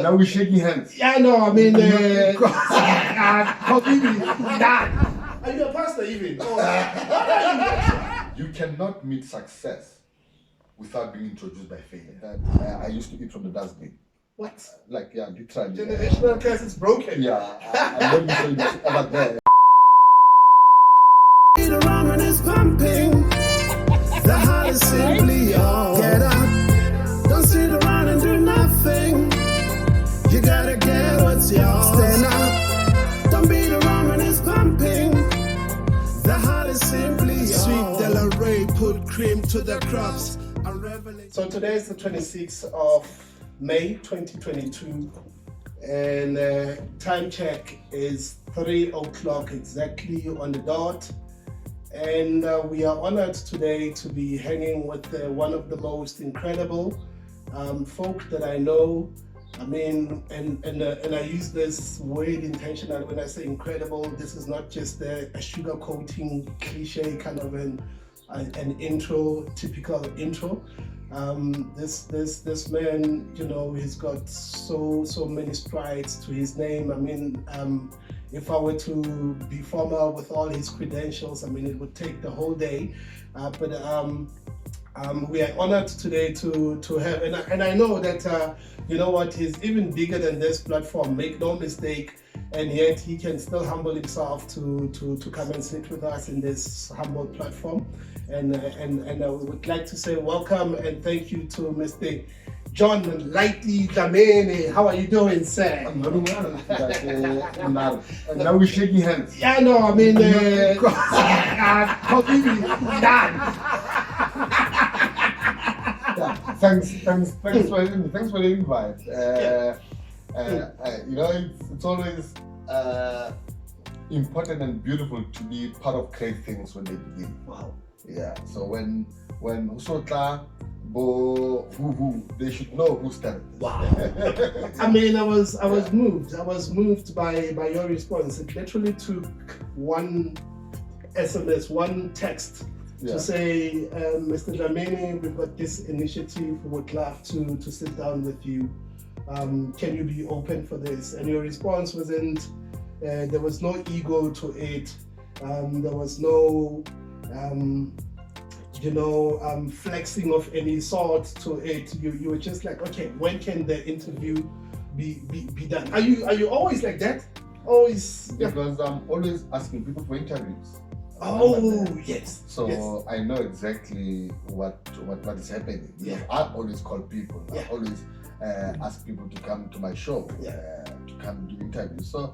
Now we're shaking hands. Yeah, no, I mean, completely done. Are you a pastor even? You cannot meet success without being introduced by failure. I used to eat from the dustbin. What? Like, yeah, literally. Generational curse is broken. Yeah, I don't say that's ever there. The ramen is pumping. The heart is simply on. Get up. Don't sit around and do nothing. You gotta get what's yours. Stand up. Don't be the ramen is pumping. The heart is simply on. Sweet Delaware, put cream to the crops. So today is the 26th of May 2022, and time check is 3 o'clock exactly on the dot. And we are honored today to be hanging with one of the most incredible folk that I know. I mean, and I use this word intentional when I say incredible. This is not just a sugarcoating cliche kind of an intro, typical intro. This man, you know, he's got so many strides to his name. I mean, if I were to be formal with all his credentials, I mean, it would take the whole day. But we are honored today to have, and I know that you know what, he's even bigger than this platform. Make no mistake. And yet he can still humble himself to come and sit with us in this humble platform. And I would like to say welcome and thank you to Mr. John Lechaba Dlamini. How are you doing, sir? I'm very well. And now we're shaking hands. Yeah, no, I mean, completely done. Thanks for the invite. You know, it's always important and beautiful to be part of great things when they begin. Wow. Yeah. So when Usotla, who they should know who started this. Wow. I mean, I was moved. I was moved by your response. It literally took one SMS, one text. Yeah. To say, Mr. Dlamini, we've got this initiative, we would love to sit down with you. Can you be open for this? And your response wasn't, there was no ego to it. There was no, flexing of any sort to it. You were just like, okay, when can the interview be done? Are you always like that? Always? Because I'm always asking people for interviews. Oh, yes. So yes. I know exactly what is happening. Yeah. I always call people. Yeah. I always ask people to come to my show, to come do interviews. So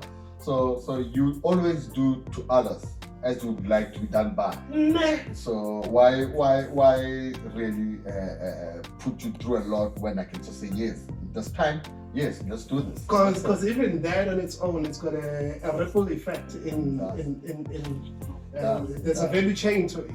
you always do to others as you would like to be done by. Nah. So why really put you through a lot when I can just say yes, this time, yes, let's do this. Because even that on its own, it's got a ripple effect in there's a value chain to it.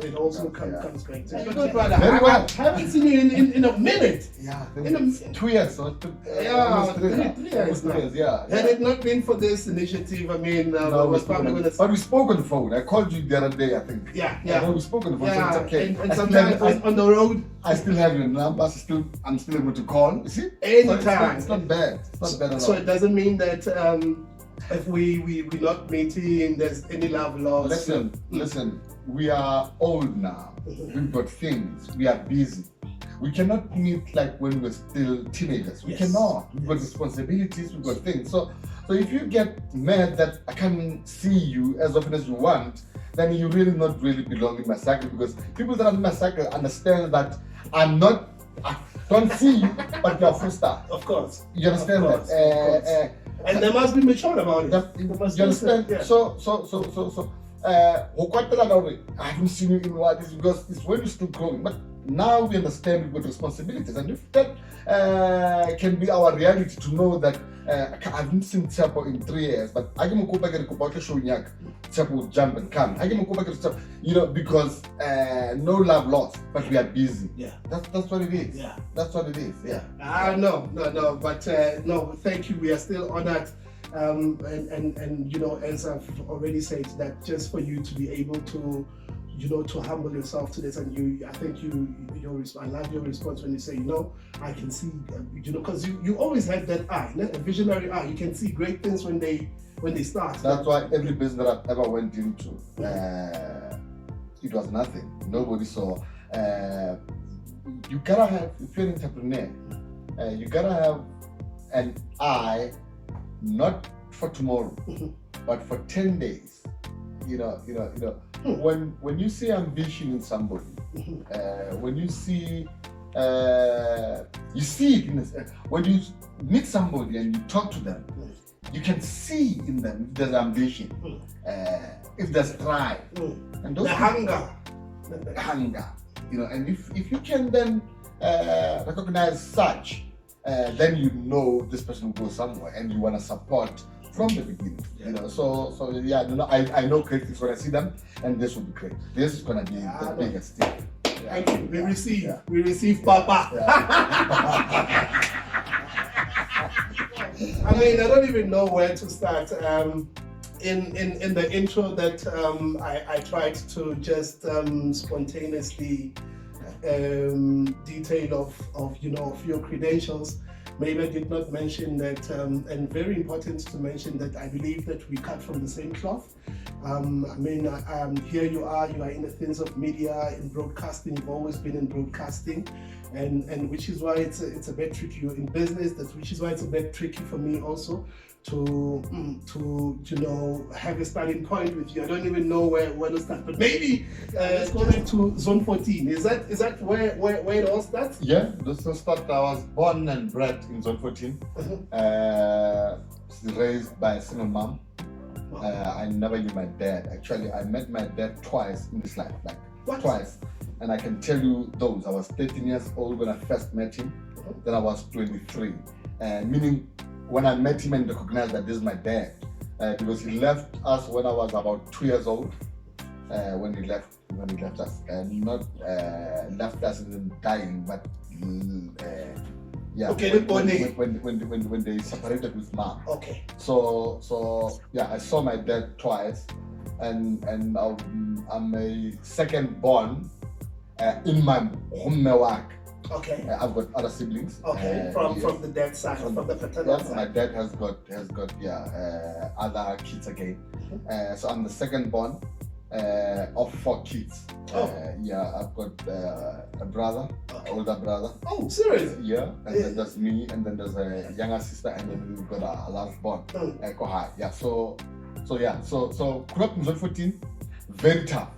It also comes back to it. Good brother. I haven't seen you in a minute. Yeah, in 2 years. So 3 years now. Yeah. Had it not been for this initiative, I mean, was probably going to. But we spoke on the phone. I called you the other day, I think. Yeah. We spoke on the phone. Yeah. So it's okay. And sometimes on the road. I still have your number. I'm still able to call. You see? Anytime. It's not bad. It's not bad at all. So it doesn't mean that if we're not meeting, there's any love lost. Listen, we are old now. We've got things. We are busy. We cannot meet like when we were still teenagers. We cannot. We've got responsibilities, we've got things. So if you get mad that I can't see you as often as you want, then you really not really belong in my circle, because people that are in my circle understand that I don't see you, but you're a full star. Of course. You understand that? And they must be mature about it. You understand? Yeah. So I haven't seen you in what is, because it's when you're still growing. But now we understand we've got responsibilities, and if that can be our reality, to know that I haven't seen Tshepo in 3 years, but I can go back and go back to Tshepo will jump and come. I can go back to Tshepo, because no love lost, but we are busy. Yeah. That's what it is. Yeah. That's what it is. Yeah. No, but no, thank you. We are still honored. And as I've already said, that just for you to be able to to humble yourself to this. And I think I love your response when you say, I can see, because you always had that eye, a visionary eye. You can see great things when they start. That's why every business that I've ever went into, it was nothing. Nobody saw. You gotta have, if you're an entrepreneur, you gotta have an eye, not for tomorrow, but for 10 days. When you see ambition in somebody, when you see it when you meet somebody and you talk to them, you can see in them if there's ambition, if there's drive, and those the hunger, and if you can then recognize such, then this person will go somewhere, and you want to support from the beginning. I know great things when I see them, and this will be great. This is gonna be the biggest thing. Thank you. We receive Papa. I mean, I don't even know where to start. In the intro that I tried to just spontaneously detail of your credentials. Maybe I did not mention that, and very important to mention that I believe that we cut from the same cloth. Here you are in the things of media, in broadcasting. You've always been in broadcasting, and which is why it's a bit tricky. You're in business, which is why it's a bit tricky for me also to have a starting point with you. I don't even know where to start, but maybe let's go back to Zone 14. Is that where it all starts? Yeah, this will start. I was born and bred in Zone 14. Raised by a single mom. I never knew my dad. Actually, I met my dad twice in this life, twice. And I can tell you those. I was 13 years old when I first met him. Then I was 23. Meaning, when I met him and recognized that this is my dad, because he left us when I was about 2 years old. When he left us, and not left us in dying, but when they separated with mom. Okay. So I saw my dad twice, and I'm a second born in my home. Okay. I've got other siblings. Okay. From the dad's side, from the paternal side. My dad has got other kids again. So I'm the second born of 4 kids. I've got a brother, older brother. Oh, serious? Yeah, and then there's me, and then there's a younger sister, and then we've got a last born. So grew up in Zone 14, very tough.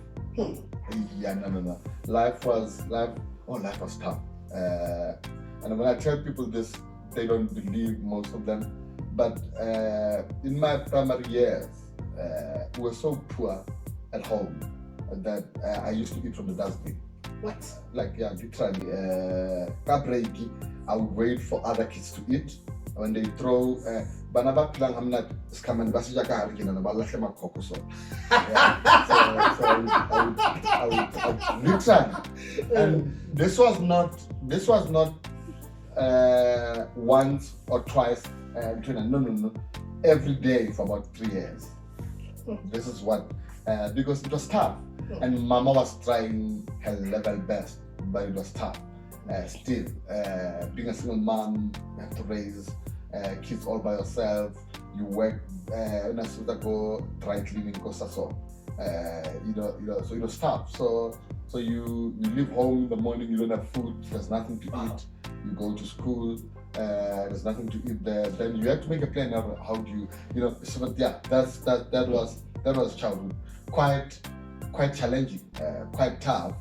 Life was tough. And when I tell people this, they don't believe, most of them. But in my primary years, we were so poor at home that I used to eat from the dustbin. What? Literally, I would wait for other kids to eat. When they throw, banaba pilang hamnat skaman basija ka harkina na balahle makoko so. I would literally, and this was not once or twice. No. Every day for about 3 years. This is what, because it was tough, and Mama was trying her level best, but it was tough. Still, being a single mom, you have to raise kids all by yourself. You work, go dry cleaning, so it was tough. So you leave home in the morning, you don't have food, there's nothing to eat. You go to school, there's nothing to eat there. Then you have to make a plan of how do you, that was childhood. Quite challenging, quite tough.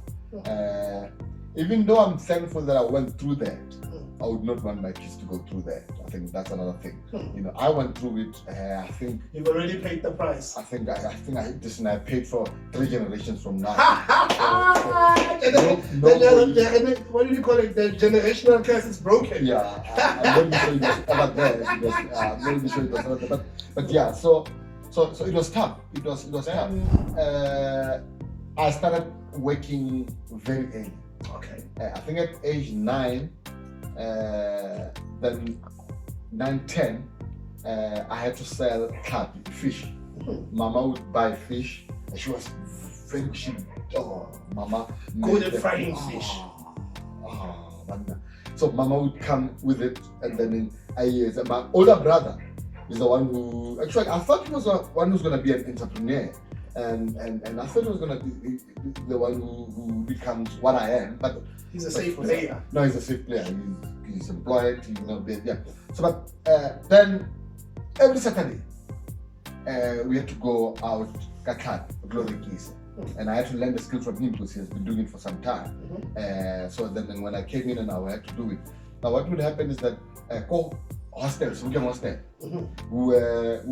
Even though I'm thankful that I went through that, I would not want my kids to go through that. I think that's another thing. I went through it. I think you've already paid the price. I think I hit this, and I paid for 3 generations from now. What do you call it? The generational curse is broken. Yeah, I'm not sure it was ever there. I'm not sure it was ever there. But yeah, so it was tough. It was tough. I started working very early. Okay. I think at age 9, then 9-10, I had to sell fish. Mama would buy fish. She was very cheap. Oh, Mama. Golden frying fish. Man. So Mama would come with it, and then in a years, my older brother is the one who actually I thought he was the one who's going to be an entrepreneur, and I thought he was going to be the one who becomes what I am. But he's a safe player. No, he's a safe player. He's employed. Yeah. So, but then every Saturday we had to go out Kakat, Glory Keys. And I had to learn the skill from him because he has been doing it for some time. So then when I came in and I had to do it. Now what would happen is that hostels, we hostel. We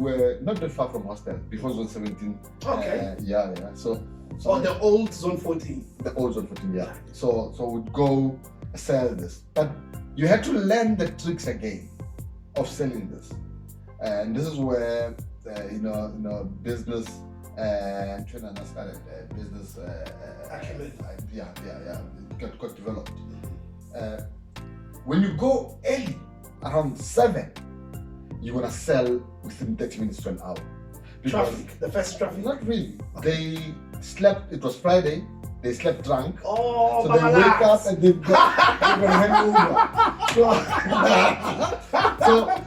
were not that far from hostel before Zone 17. Okay. Yeah. So the old Zone 14. The old Zone 14, yeah. So we'd go sell this. But you had to learn the tricks again of selling this. And this is where business trying to understand business got developed. When you go early, around 7, you're gonna sell within 30 minutes to an hour. Traffic, the first traffic. Not really. They slept. It was Friday. They slept drunk. Oh, so they wake up and they've got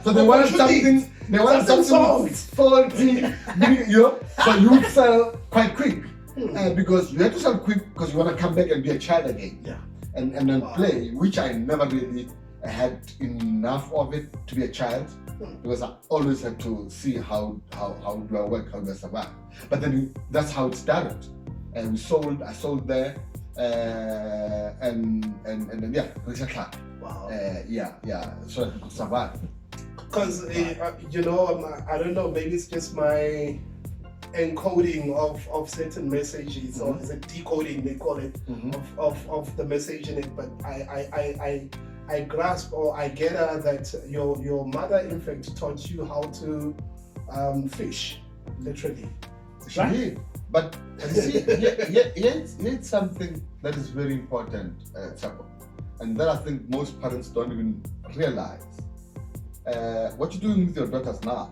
so they wanted something. They wanted something salty, so you would sell quite quick because you have to sell quick because you want to come back and be a child again, and then play, which I never really had enough of it to be a child because I always had to see how do I work, how do I survive. But then that's how it started, and I sold there, and then it's a club. Wow. So I could survive. Because, I don't know, maybe it's just my encoding of certain messages, or is it decoding, they call it, of the message in it. But I grasp, or I get that your mother, in fact, taught you how to fish, literally. She did. But you see, here's something that is very important, Tshepo, and that I think most parents don't even realize. What you're doing with your daughters now,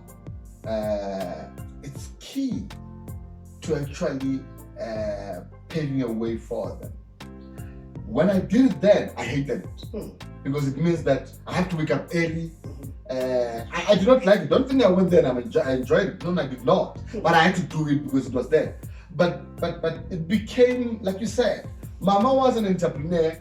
it's key to actually paving a way for them. When I did it then, I hated it because it means that I have to wake up early. I did not like it. Don't think I went there and I enjoyed it. No, I did not. But I had to do it because it was there. But it became, like you said, Mama was an entrepreneur.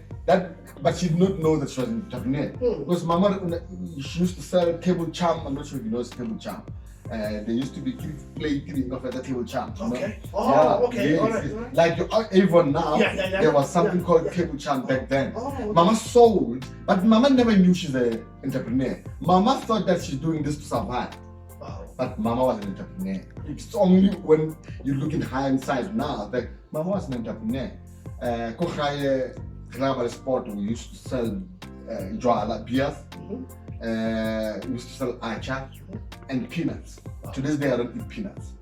But she did not know that she was an entrepreneur. Because Mama, she used to sell table charm. I'm not sure if you know table charm. They used to be playing off at the table charm. Okay. Okay. Yes, all right. Like even now, there was something called table charm back then. Mama sold, but Mama never knew she's an entrepreneur. Mama thought that she's doing this to survive. Wow. But Mama was an entrepreneur. It's only when you look in hindsight now that Mama was an entrepreneur. Global sport, we used to sell beers, we used to sell acha and peanuts. To this day, I don't eat peanuts.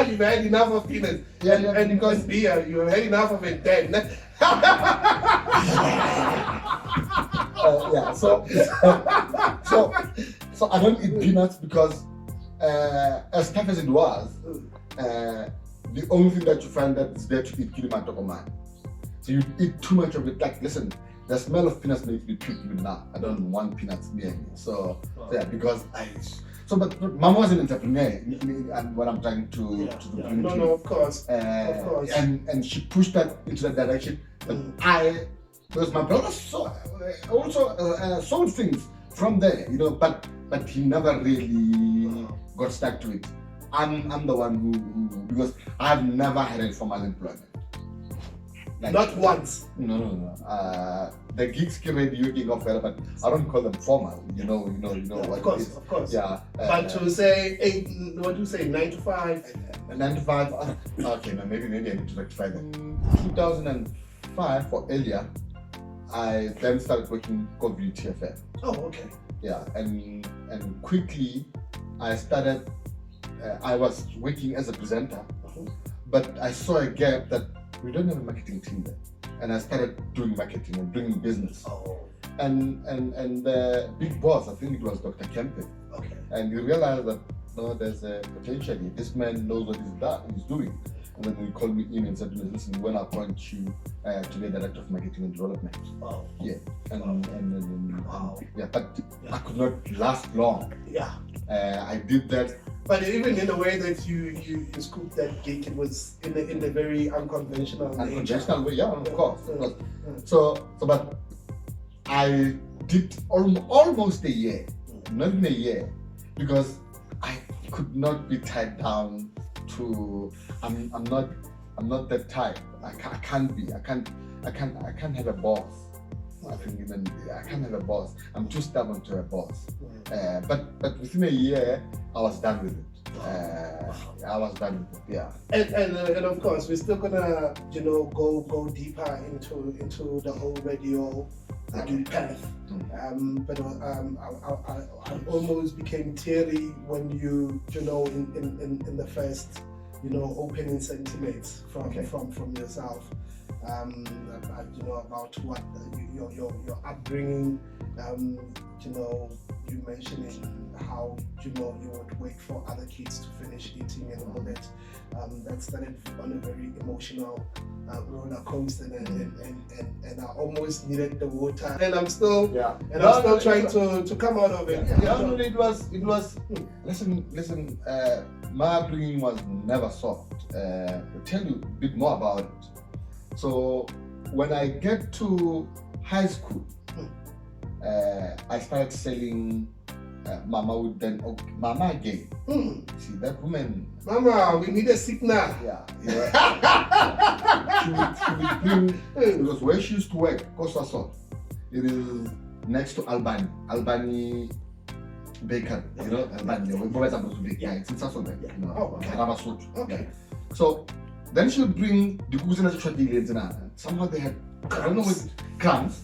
You've had enough of peanuts. And because beer, you've had enough of it then. So I don't eat peanuts because as tough as it was, the only thing that you find that is there to eat kilimantokoman. So you eat too much of it. Like, listen, the smell of peanuts makes me puke even now. I don't want peanuts near me. So because but Mama was an entrepreneur, and what I'm trying to do. No, of course. And she pushed that into that direction. But because my brother also sold things from there, but he never really got stuck to it. I'm the one who because I've never had a formal employment. Like, not once. No. The gigs can be working off well, but I don't call them formal. You know what of course, it is. Of course. Yeah. But to say 9 to 5. 9 to 5. Okay, no, maybe I need to rectify that. 2005 or earlier, I then started working for VTFM. Oh, okay. Yeah, and quickly I started. I was working as a presenter, but I saw a gap that we don't have a marketing team there, and I started doing marketing and doing business. And the big boss, I think it was Dr. Kempe, and he realized that there's a potential here. This man knows what he's doing, And then he called me in and said, listen, we're not going to be the director of marketing and development. Wow. Yeah. Wow. Yeah, but I could not last long. Yeah. I did that. But even in the way that you scooped that gig, it was in a very unconventional way. Unconventional way, yeah, of course. So, but I did almost a year, not even a year, because I could not be tied down to. I'm not that type. I can't be. I can't have a boss. I think even I can't have a boss. I'm too stubborn to have a boss. But within a year, I was done with it. I was done with it. Yeah. And of course, we're still gonna go deeper into the whole radio path. But I almost became teary when you in the first opening sentiments from yourself. About what your upbringing, you mentioning how you would wait for other kids to finish eating and all that. That started on a very emotional roller coaster, and I almost needed the water, and I'm still trying to come out of it. It was. Listen. My upbringing was never soft. I'll tell you a bit more about it. So when I get to high school, I started selling. Mama would then, Mama again. See that woman. Mama, we need a signal. Yeah. She would bring, because where she used to work, Kosason, it is next to Albany Baker. Albany. We're supposed to be. Yeah, it's in Sasson. Okay. So then she would bring the cuisine as a somehow they had, I don't know what, crumbs,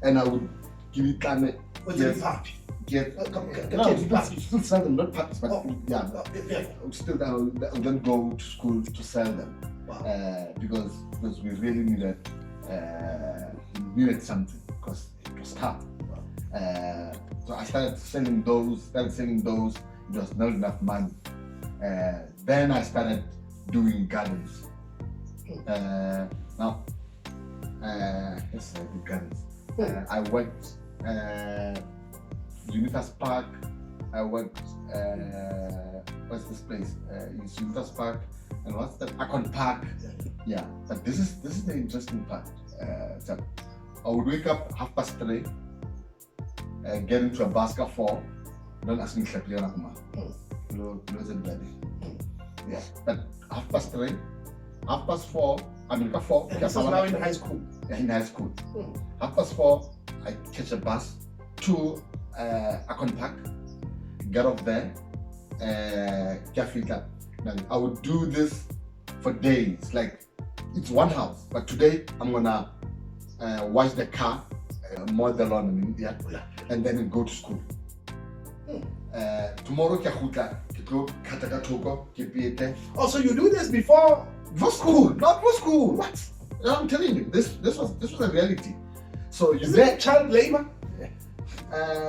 and I would give it time. Still sell them, not packs, but still I would then go to school to sell them. Wow. Because we really needed something, because it was tough. So I started selling those. It was not enough money. Then I started doing gardens. Let's say the gardens. I worked Unitas Park. I worked what's this place? It's Unitas Park, and what's that? Akon Park. Yeah, but this is the interesting part. So I would wake up 3:30, get into a bus at 4. Don't ask me to yeah, but 3:30, 4:30. I mean, 4. This is now in high school. In high school. 4:30, I catch a bus to Akon Park, get off there, I would do this for days. Like, it's one house, but today I'm gonna wash the car, mow the lawn, and then go to school. Tomorrow, oh, so you do this before school? Not for school. What? I'm telling you, this was a reality. So is that child labor?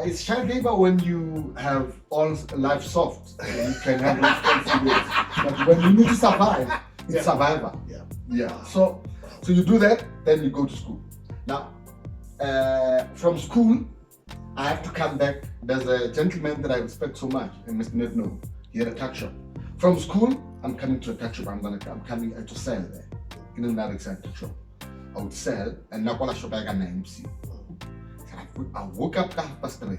It's child labor when you have all life soft. You can have responsibilities. But when you need to survive, it's survivor. Yeah. So you do that, then you go to school. Now, from school, I have to come back. There's a gentleman that I respect so much, Mr. Nedno. He had a tuck shop. From school, I'm coming to a tuck shop. I'm coming to sell there. In another tuck shop. I would sell, and now I shop I got an MC. I woke up at 3:30.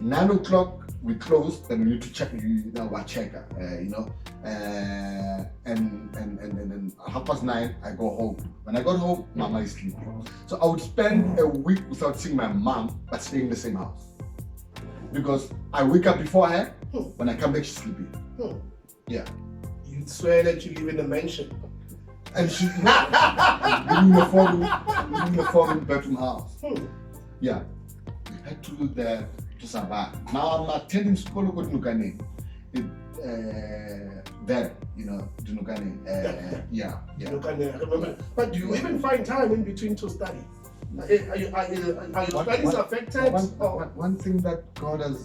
9 o'clock we closed, then we need to check, what checker, and then 9:30 I go home. When I got home, Mama is sleeping. So I would spend a week without seeing my mom, but staying in the same house. Because I wake up before her, when I come back she's sleeping. Yeah. You'd swear that you live in a mansion. And she living in a 4-bedroom house. Yeah, we had to do that to survive. Now I'm attending school with Nukane. There, Nukane. Yeah. Nukane, I remember. But do you even find time in between to study? Are your studies affected? One thing that God has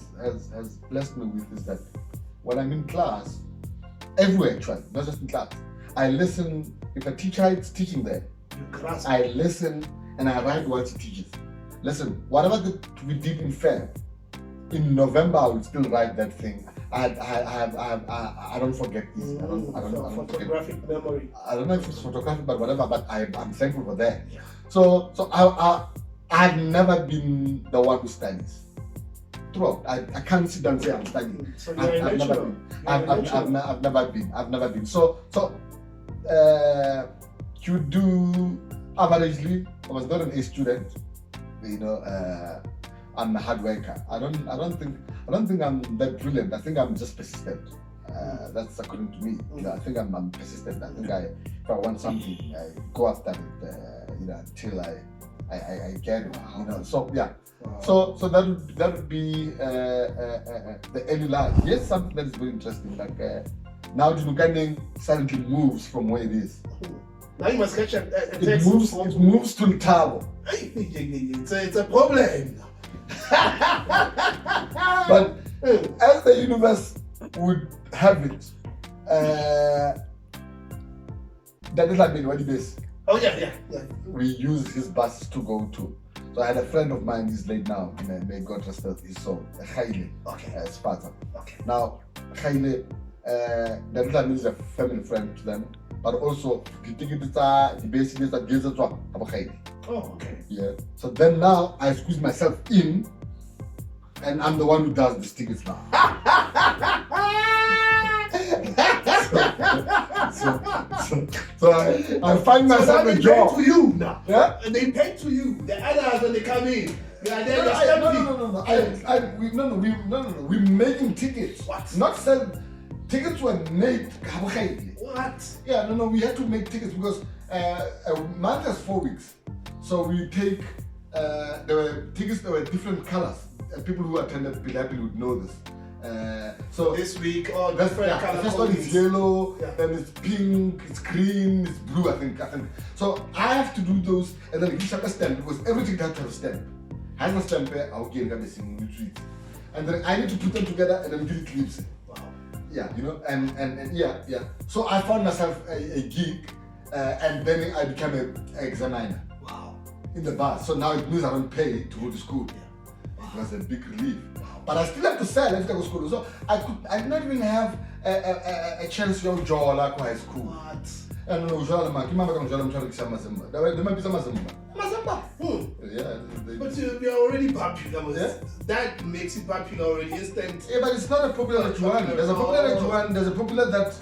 blessed me with is that when I'm in class, everywhere actually, not just in class, I listen. If a teacher is teaching there, You grasp. I listen and I write what he teaches. Listen, whatever we did in Feb, in November I will still write that thing. I don't forget this. I don't photographic forget. memory. I don't know if it's photographic, but whatever. But I'm thankful for that. Yeah. So I've never been the one who studies. Throughout, I can't sit down and say I'm studying. So you're I've never been. So you do averagely. I was not an A student. I'm a hard worker. I don't think I'm that brilliant. I think I'm just persistent. That's according to me. I think I'm persistent. I think if I want something, I go after it. Until I get it. So yeah. Wow. So that would be the early life. Yes, something that is very interesting. Like now, Junukanding suddenly moves from where it is. Now you must catch a It text. moves to Ntabo. It's a problem. But as the universe would have it, that is like what it is. Oh yeah. We use his buses to go to. So I had a friend of mine, he's late now, may God rest his soul, Khaile, Okay. Sparta. Okay. Now, Khaile, that is a family friend to them, but also the tickets are the basic that gives it to Khaile. Oh, okay. Yeah. So then now I squeeze myself in, and I'm the one who does these tickets now. So I find myself a job. To you now. Yeah? And they pay to you. The others when they come in, they are there. No. We're making tickets. What? Not sell. Tickets were made. What? Yeah, no. We had to make tickets because a month has 4 weeks. So we take. There were tickets that were different colors. People who attended Pilapi would know this. So This week, all that's different color. first one is yellow, Yeah. then it's pink, it's green, it's blue, I think. So I have to do those and then give a stamp because everything has to have a stamp. I have a stamp, I'll get everything retreat. And then I need to put them together and then give it lips. Wow. Yeah, and yeah. So I found myself a gig and then I became an examiner Wow. in the bus. So now it means I don't pay to go to school. It was a big relief. But I still have to sell every time I go to school. So I did not even have a chance to go to high school. What? And no, there might be some Mazamba. Yeah. But you are already popular. Yeah. That makes it popular already instant. Yeah, but it's not a popular that you want. There's a popular that you want. There's a popular that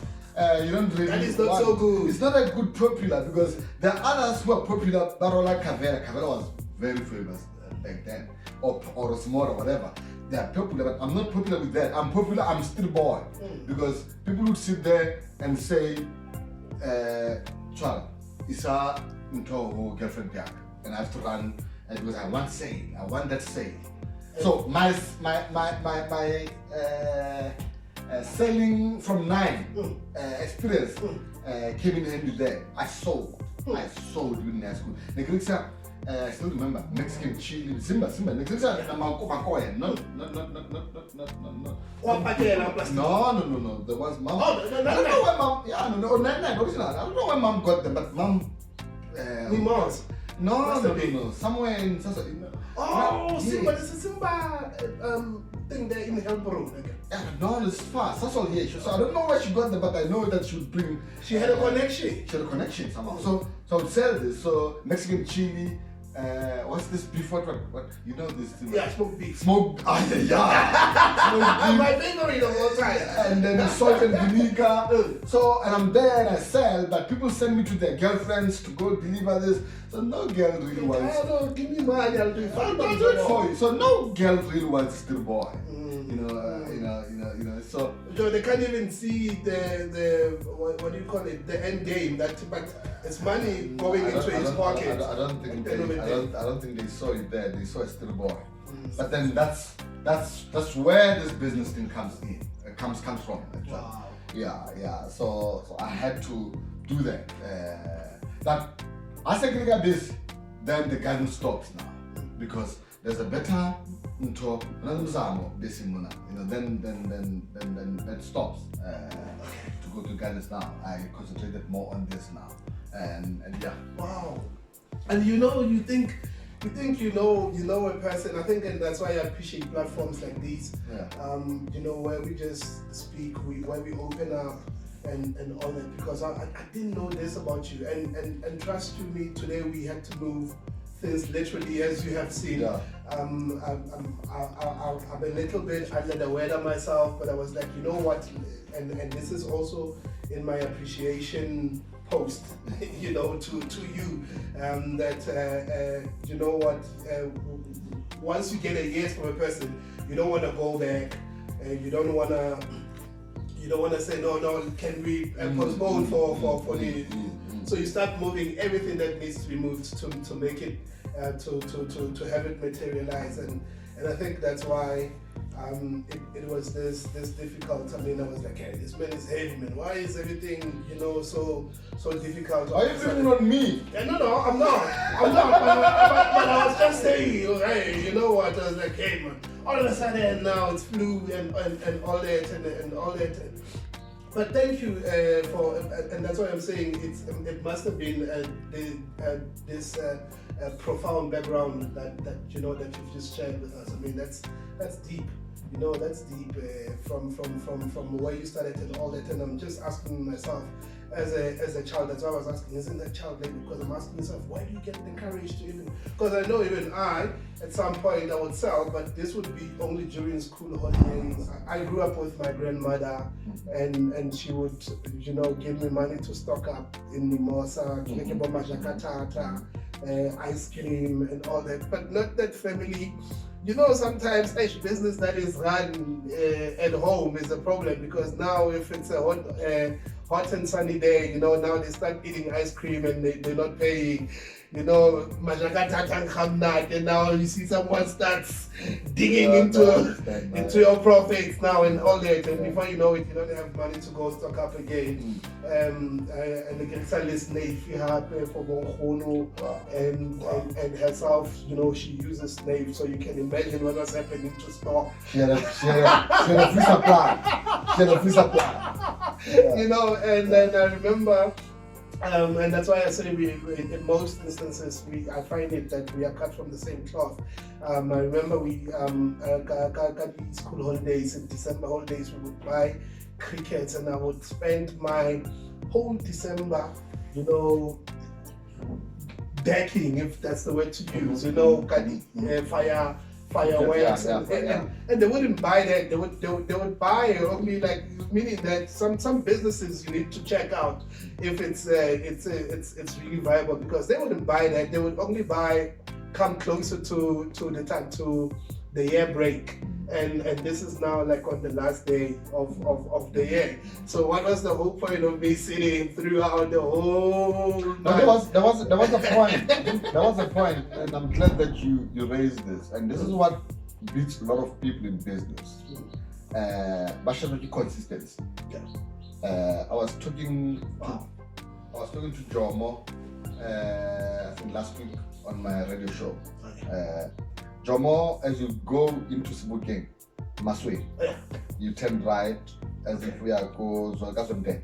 you don't really That is not want. so good. It's not a good popular because there are others who are popular. Barola Cavera. Cavera was very famous back then. Or Osmora or whatever. They are popular, but I'm not popular with that. I'm popular, I'm still boy. Because people would sit there and say, Chwala, Isa into girlfriend piak. And I have to run because I want sale. I want that sale. So my selling from 9 experience came in handy there. I sold during high school. I still remember Mexican chili, Simba. Next time, no. No. The ones mom. Oh, no. I don't know where mom. Yeah, no, original. I don't know where mom got them, but mom. Mimos. No. Somewhere in Sasa. Oh, Simba. This is Simba thing there in Helbro. Yeah, no, it's far. Sasa here. So I don't know where she got them, but I know that she would bring. She had a connection. She had a connection somehow. So I would sell this. So Mexican chili. What's this beef? What? You know this thing? Yeah, smoked beef. Smoked. Yeah. My favorite of all time. And then salt and vinegar. So, and I'm there and I sell, but people send me to their girlfriends to go deliver this. So no girl really wants. No, give me money. I'll do it. I'll do it for you. So no girl really wants still boy. You know. So they can't even see the what do you call it? The end game. But it's money going into his pocket. I don't think they saw it there. They saw a still boy. But then that's where this business thing comes in. Comes from. Actually. Wow. Yeah. So I had to do that. That as I get this, then the garden stops now because there's a better Until then that stops. To go to guidance now, I concentrated more on this now, and yeah. Wow. And you think you know a person. I think, and that's why I appreciate platforms like these. Yeah. Where we just speak, where we open up and all that, because I didn't know this about you, and trust you me, today we had to move things literally, as you have seen. Yeah. I'm a little bit under the weather myself, but I was like, you know what, and this is also in my appreciation post, to you, that you know what, once you get a yes from a person, you don't want to go back, you don't want to say no, can we postpone for the. So you start moving everything that needs to be moved to make it to have it materialize, and I think that's why it was this difficult. I mean, I was like, hey, this man is heavy, man. Why is everything so difficult? Are you blaming on me? No, I'm not. But I was just saying, hey, you know what? I was like, hey, man. All of a sudden now it's flu and all that and all that. But thank you for, and that's why I'm saying it must have been this profound background that you've just shared with us. I mean, that's deep. That's deep from where you started and all that. And I'm just asking myself, as a child, that's why I was asking, isn't that child labor? Because I'm asking myself, why do you get encouraged to even? Because I know even I, at some point, I would sell, but this would be only during school holidays. I grew up with my grandmother, and she would, give me money to stock up in Mimosa, ice cream and all that, but not that family. Sometimes business that is run at home is a problem, because now if it's a hot and sunny day, now they start eating ice cream and they're not paying, and now you see someone starts digging into your profits now and all that, and before you know it, you don't have money to go stock up again. And they can sell this Nave for Bongono, and herself, she uses Nave, so you can imagine what was happening to store. She had a free supply. Yeah. And then I remember, and that's why I say in most instances, I find it that we are cut from the same cloth. I remember we got school holidays, in December holidays, we would buy crickets, and I would spend my whole December, decking, if that's the word to use, fireworks, and they wouldn't buy that. They would buy only, like, meaning that some businesses you need to check out if it's really viable, because they wouldn't buy that. They would only come closer to the time, to the year break, and this is now like on the last day of the year. So what was the whole point of me sitting throughout the whole night? There was a point. There was a point, and I'm glad that you raised this. And this is what beats a lot of people in business. Consistency. Yeah. I was talking to Jomo, I think last week on my radio show. Jomo, as you go into Sebokeng, Maswe, you turn right as if we are going to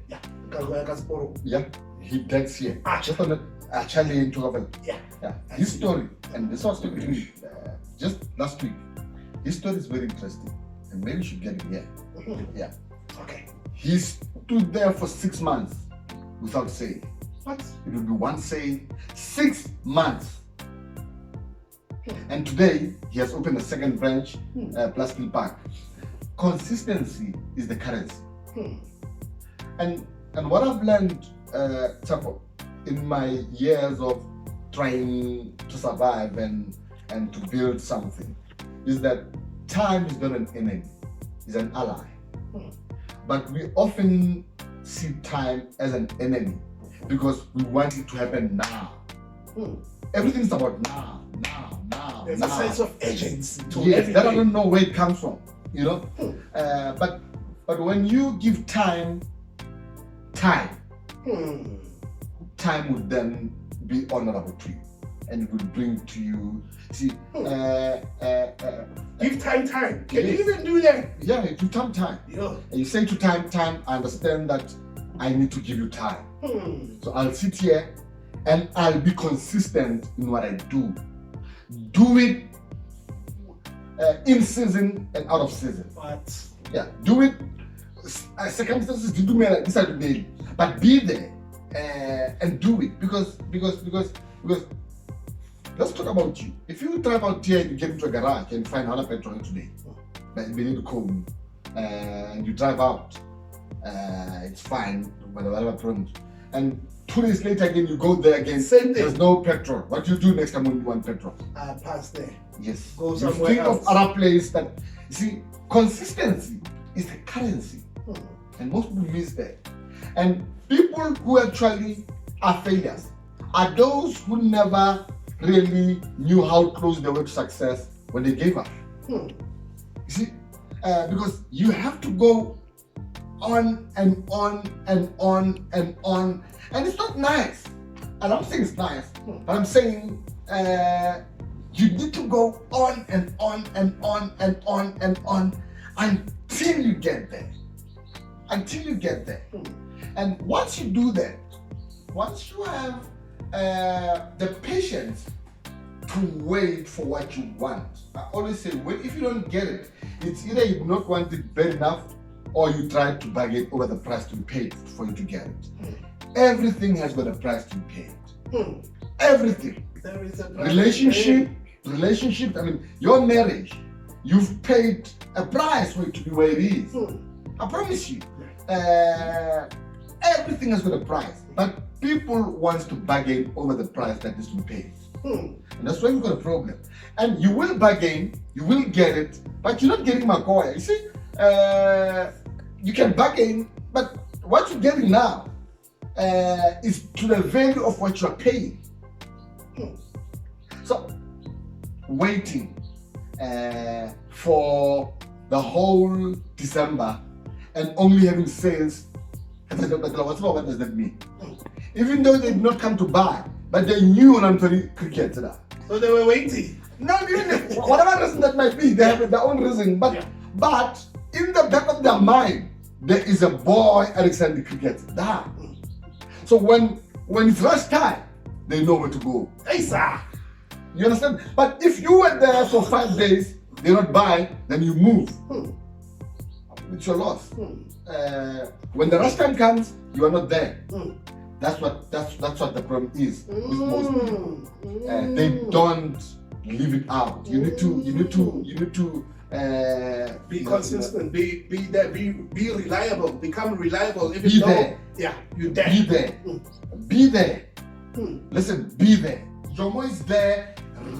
Yeah, he digs here. Just on Charlie into Vaal. Yeah. His story, and this was talking to me just last week. His story is very interesting, and maybe you should get him here. Yeah. Okay. He stood there for 6 months without saying. What? It would be one saying, 6 months. And today, he has opened a second branch, Plastic Park. Consistency is the currency. And what I've learned, Tshepo, in my years of trying to survive and to build something, is that time is not an enemy, it's an ally. But we often see time as an enemy because we want it to happen now. Everything's about now. There's a sense of urgency to everything. That I don't know where it comes from, But when you give time would then be honorable to you. and it will bring to you. See, give time. Can Yes. you even do that? yeah, to time. Yeah. And you say to time, I understand that I need to give you time. So I'll sit here and I'll be consistent in what I do. Do it in season and out of season. But Yeah, do it. Circumstances do me like this, I do daily, but be there and do it because. Let's talk about you. If you drive out here and you get into a garage and find another petrol today, but you need to come and you drive out, it's fine, whatever problems. And 2 days later again, you go there again, Same thing. there's no petrol. What do you do next time when you want petrol? pass there. Yes. Go You somewhere think else. of other place that, you see, consistency is the currency. And most people miss that. And people who actually are failures are those who never really knew how close they were to success when they gave up. You see, because you have to go on and on and on and on, and it's not nice. I don't think it's nice, but I'm saying you need to go on and on and on and on and on until you get there. Until you get there. And once you do that, once you have the patience to wait for what you want. I always say, if you don't get it, it's either you do not want it bad enough or you try to bargain over the price to be paid for you to get it. Everything has got a price to be paid. Everything. There is a price. Relationship, I mean, your marriage, you've paid a price for it to be where it is. I promise you. Everything has got a price, but people want to bargain over the price that is to be paid. And that's why you've got a problem. And you will bargain, you will get it, but you're not getting Makoya. You see, you can bargain, but what you're getting now is to the value of what you're paying. So, waiting for the whole December and only having sales, what does that mean? Even though they did not come to buy, but they knew on Anthony cricket. So they were waiting. No, even whatever reason that might be, they have their own reason. But in the back of their mind, there is a boy Alexander cricket. So when it's rush time, they know where to go. Hey, sir. You understand? But if you were there for 5 days, they not buy, then you move. It's your loss. When the rush time comes, you are not there. That's what the problem is with most people. They don't leave it out. You need to be consistent. Be there. Be reliable. Become reliable. Even Be though, there. Yeah, you're there. Be there. Be there. Listen, be there. Jomo is there.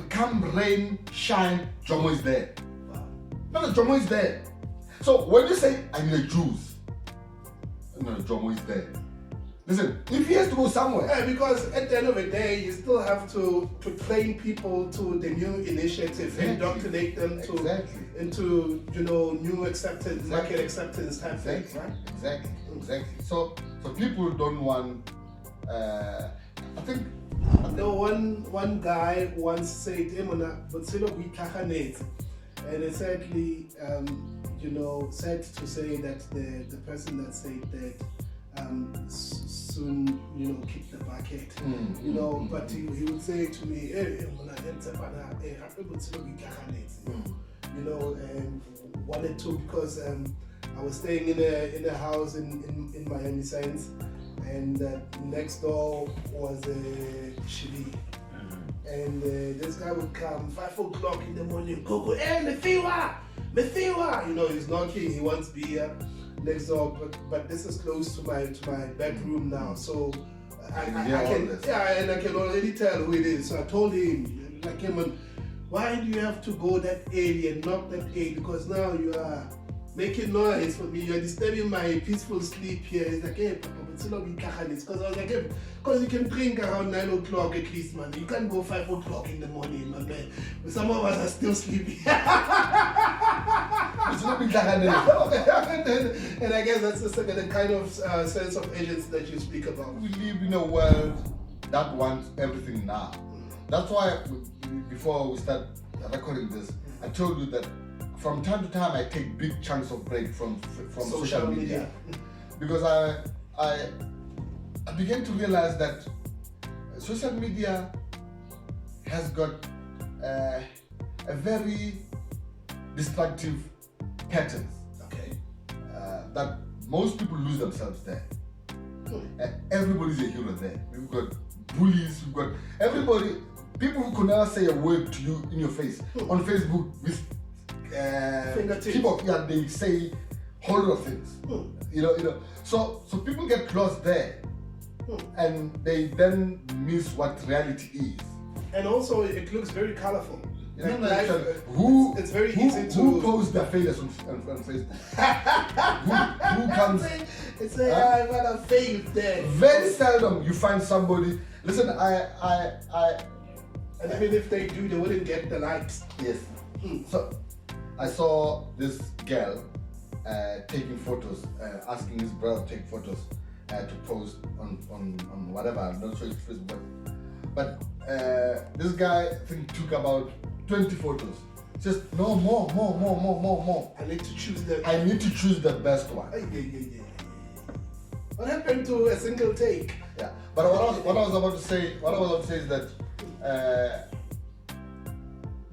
Come rain, shine, Jomo is there. No, Jomo is there. So when you say, I need a juice, no, Jomo is there. Listen, if he has to go somewhere. Yeah, because at the end of the day, you still have to train people to the new initiative, indoctrinate them into new acceptance, market acceptance type things, right? Exactly. So people don't want. I think. No, one guy once said, and it's sadly, sad to say that the person that said that soon, kick the bucket, but he would say to me, wanted to, because I was staying in a house in Miami Science, and next door was a Chile. And this guy would come 5 o'clock in the morning, go, hey, Mefiwa! He's knocking, he wants beer next door, but this is close to my bedroom now, so I can already tell who it is. So I told him, why do you have to go that early and knock that early? Because now you are making noise for me, you're disturbing my peaceful sleep here. He's like, hey, Papa, but still because I was like, hey, because you can drink around 9 o'clock at least, man. You can't go 5 o'clock in the morning, man. But some of us are still sleeping. And I guess that's the kind of sense of agency that you speak about. We live in a world that wants everything now. That's why before we start recording this, I told you that from time to time I take big chunks of break from social media. Because I began to realize that social media has got a very destructive patterns. Okay. That most people lose themselves there. Everybody's a hero there. We've got bullies, we've got everybody, people who could never say a word to you in your face. On Facebook, with people, yeah, they say whole lot of things. You know. So people get lost there, and they then miss what reality is. And also, it looks very colorful. It's very easy to. Who posts their failures on Facebook? who comes? It's I got a fail there. Very seldom you find somebody. Listen, and even if they do, they wouldn't get the likes. Yes. So I saw this girl taking photos, asking his brother to take photos to post on whatever. I'm not sure it's Facebook, but this guy I think took about 20 photos. Just no more. I need to choose the best one. Yeah. What happened to a single take? Yeah, but what I was about to say is that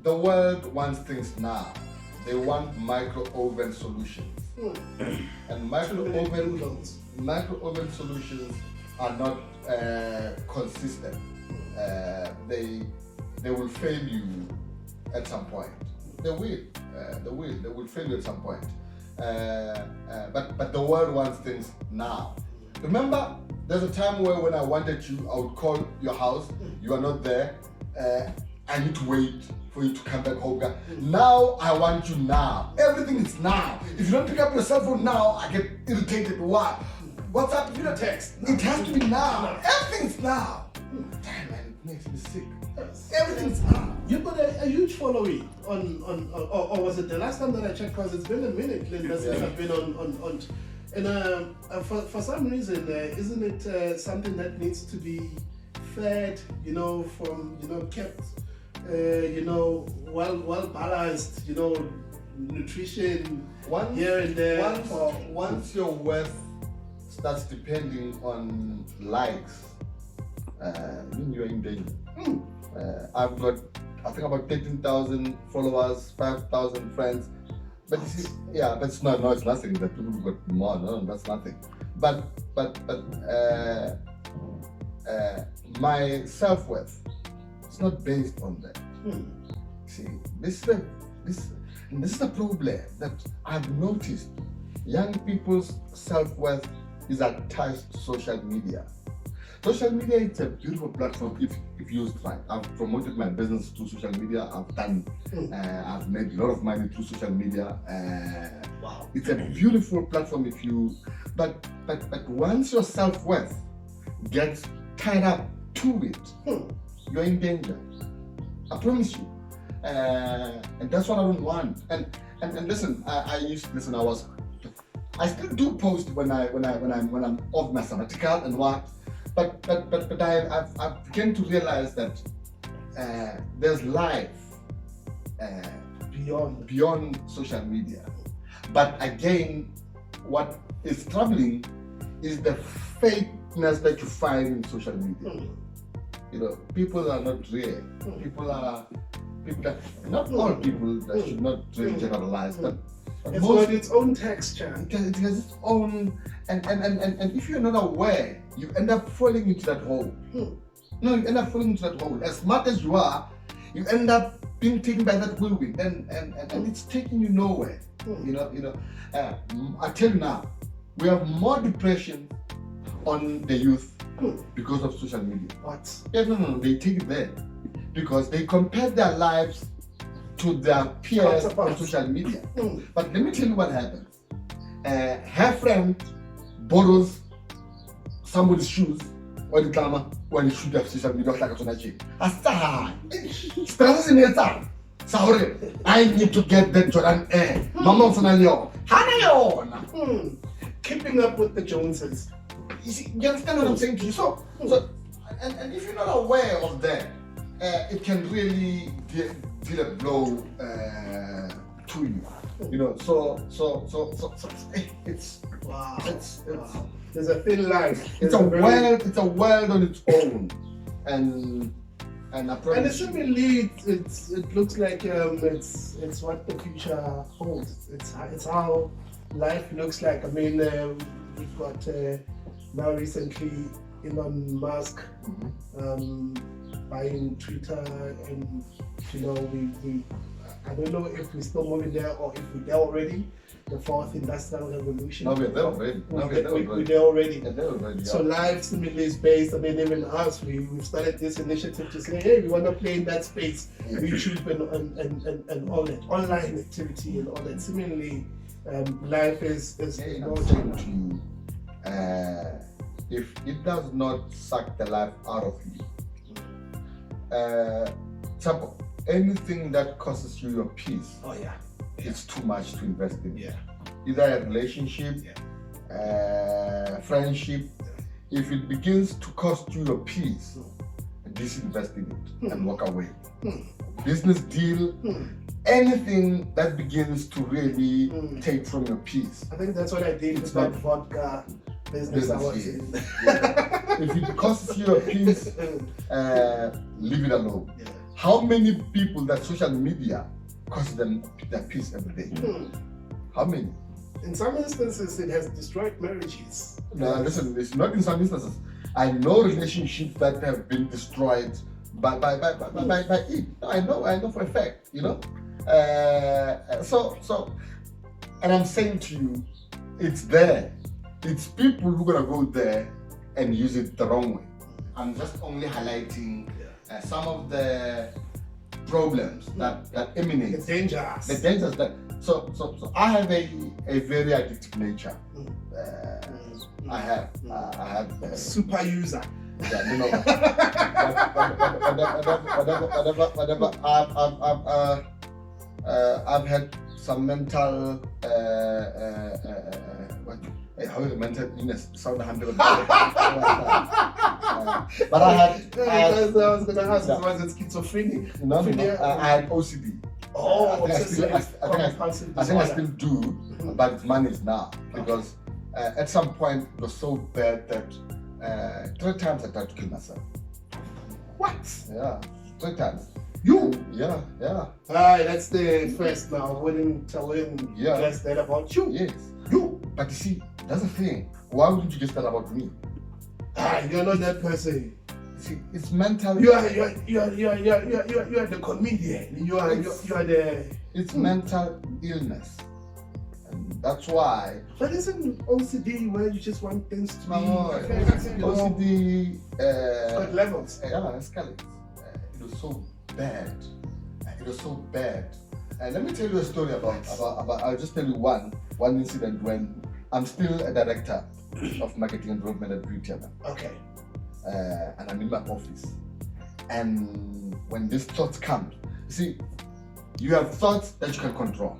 the world wants things now. They want micro oven solutions, and micro oven solutions are not consistent. They will fail you at some point. They will fail you at some point. But the world wants things now. Remember, there's a time where when I wanted you, I would call your house. You are not there. I need to wait for you to come back home. Now I want you now. Everything is now. If you don't pick up your cell phone now, I get irritated. Why? What's up? You don't text. It has to be now. Everything's now. Damn, man, it makes me sick. Everything's now. You've got a huge following on or was it the last time that I checked? Because it's been a minute, Linda, since I've been on. And for some reason, isn't it something that needs to be fed? Kept. Well balanced. Nutrition here and there. Once your worth starts depending on likes, you're in danger. I've got, I think, about 13,000 followers, 5,000 friends. But you see, but it's not. No, it's nothing. That people who got more. No, that's nothing. But my self-worth is not based on that. See, this is the problem that I've noticed. Young people's self-worth is attached to social media. Social media is a beautiful platform if used right. I've promoted my business through social media. I've made a lot of money through social media. Wow. It's a beautiful platform but once your self-worth gets tied up to it, you're in danger. I promise you. And that's what I don't want. And listen, I still do post when I'm off my sabbatical and what. But I've begun to realize that there's life beyond social media. But again, what is troubling is the fakeness that you find in social media. People are not real. People that, not all people, that should not really generalize, but it's got its own texture. It has its own, and if you're not aware, you end up falling into that hole. No, you end up falling into that hole. As smart as you are, you end up being taken by that whirlwind, and it's taking you nowhere. I tell you now, we have more depression on the youth because of social media. What? Yeah, no, they take it there because they compare their lives to their peers on social media. But let me tell you what happens. Her friend borrows somebody's shoes when you shoot their social media like a chip. I need to get that Jordan Air. Keeping up with the Joneses. You understand what I'm saying to you? So and if you're not aware of that, it can really deal a blow to you. You know, so it's Wow. it's There's a thin line. it's a world on its own, and seemingly it looks like it's what the future holds. It's how life looks like. I mean, we've got now recently Elon Musk buying Twitter, and you know we I don't know if we're still moving there or if we're there already. The fourth industrial revolution. No, we're there already. We're there already. Yeah. So life seemingly is based. I mean, even us, we've started this initiative to say, hey, we want to play in that space, YouTube and all that online activity and all that. Seemingly, life is I'm saying to you, if it does not suck the life out of you, Tshepo, anything that causes you your peace, it's too much to invest in. Either a relationship, friendship. If it begins to cost you your peace, disinvest in it and walk away. Business deal, anything that begins to really take from your peace. I think that's what I did with that vodka business I was in. If it costs you your peace, leave it alone. How many people that social media cost them their peace every day? How many? In some instances, it has destroyed marriages. No, listen, it's not in some instances. I know relationships that have been destroyed by it. I know for a fact, you know. So, and I'm saying to you, it's there. It's people who are gonna go there and use it the wrong way. I'm just only highlighting some of the problems that emanate. The dangers. The dangers that. So I have a very addictive nature. I have super user. Yeah, you know. Whatever. I've had some mental. How is mental illness? Sound 100. But I was gonna ask, was it schizophrenia? No. I had OCD. Oh, I think I still do, but it's managed now because at some point it was so bad that 3 times I tried to kill myself. What? Yeah, 3 times. You? Yeah. Alright, that's the first now. Wouldn't tell him guess that about you. Yes. You. But you see, that's the thing. Why wouldn't you guess that about me? You're not that person. See, it's mental. You are the comedian. You are the. It's mental illness, and that's why. But isn't OCD where you just want things to be? OCD. Got levels. Yeah, escalates. It was so bad. Let me tell you a story about. I'll just tell you one incident when I'm still a director of marketing and development at Beauty. Okay. And I'm in my office, and when these thoughts come, you see, you have thoughts that you can control.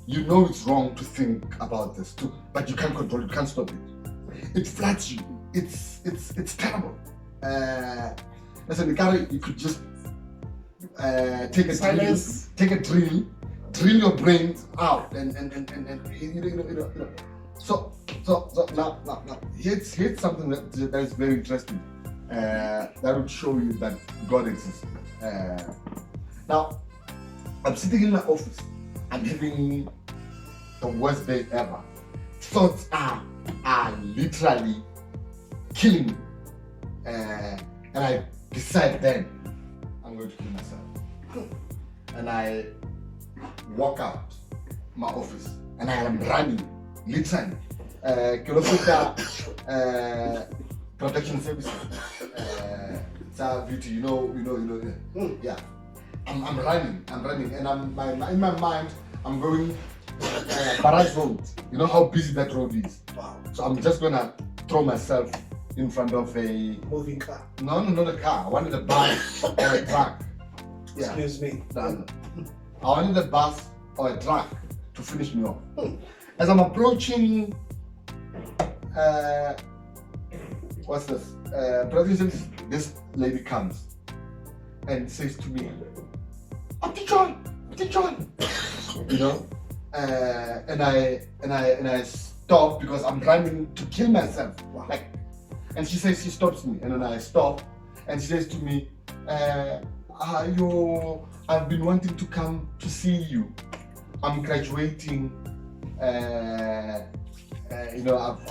You know it's wrong to think about this too, but you can't control it, you can't stop it. It floods you. It's terrible. Listen, you could just take a drill your brains out, and you know. So now here's something that is very interesting. That would show you that God exists. Now I'm sitting in my office. I'm having the worst day ever. Thoughts are literally killing me. And I decide then I'm going to kill myself. And I walk out my office and I am running. Literally, protection services, beauty, you know, yeah. I'm running, and in my mind, I'm going Barrage Road. You know how busy that road is. Wow. So I'm just gonna throw myself in front of a moving car. No, not a car. I wanted a bus or a truck. Yeah. Excuse me. No. I wanted a bus or a truck to finish me off. As I'm approaching, what's this? This lady comes and says to me, Auntie John, you know, and I stop because I'm trying to kill myself. Like, and she says, she stops me, and then I stop, and she says to me, I've been wanting to come to see you. I'm graduating. You know, I've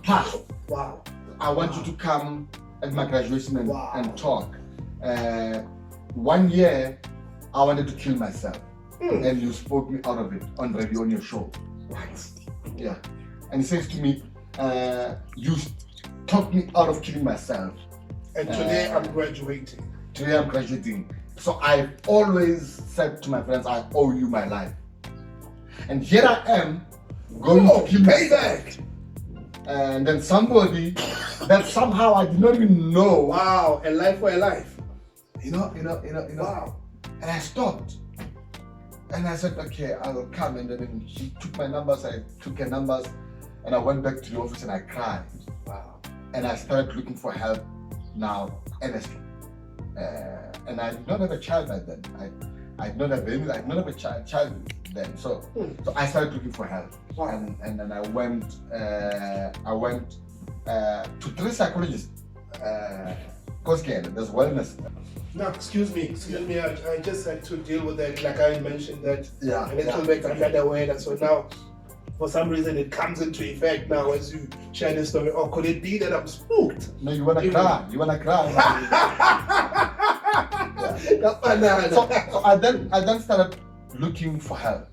passed. Wow. I want you to come at my graduation and talk. 1 year, I wanted to kill myself, and you spoke me out of it on radio on your show. What? Yeah. And he says to me, you talked me out of killing myself. And today I'm graduating. Today I'm graduating. So I've always said to my friends, I owe you my life. And here I am going to kill myself. And then somebody that somehow I did not even know. Wow, a life for a life. You know. Wow. And I stopped. And I said, okay, I will come. And then he took my numbers, I took her numbers, and I went back to the office and I cried. Wow. And I started looking for help now, honestly. And I did not have a child by then. I did not have a child then. So I started looking for help. Wow. And then I went to 3 psychologists. There's wellness. Now, excuse me. I just had to deal with that. Like I mentioned that Yeah. a little bit underweight, and so now, for some reason, it comes into effect now as you share this story. Or could it be that I'm spooked? No, you wanna cry. Yeah. So I then started looking for help.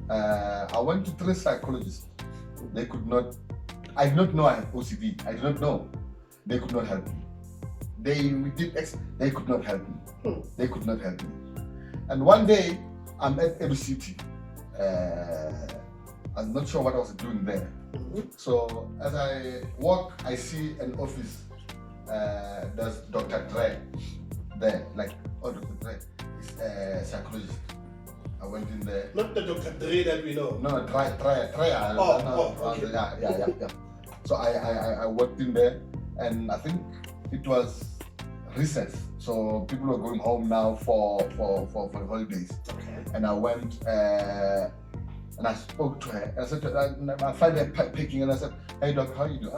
I went to 3 psychologists. They could not. I did not know I had OCD. I did not know. They could not help me. They could not help me. They could not help me. And one day, I'm at City. I'm not sure what I was doing there. So as I walk, I see an office. There's Dr. Dre there, like, Dr. Dre is a psychologist. I went in there. Not the Dr. Dre that we know. No, Dre. Okay. Yeah. So I walked in there, and I think it was recess. So people were going home now for the holidays. Okay. And I went and I spoke to her. I said to her, I find her picking, and I said, "Hey doc, how you doing?"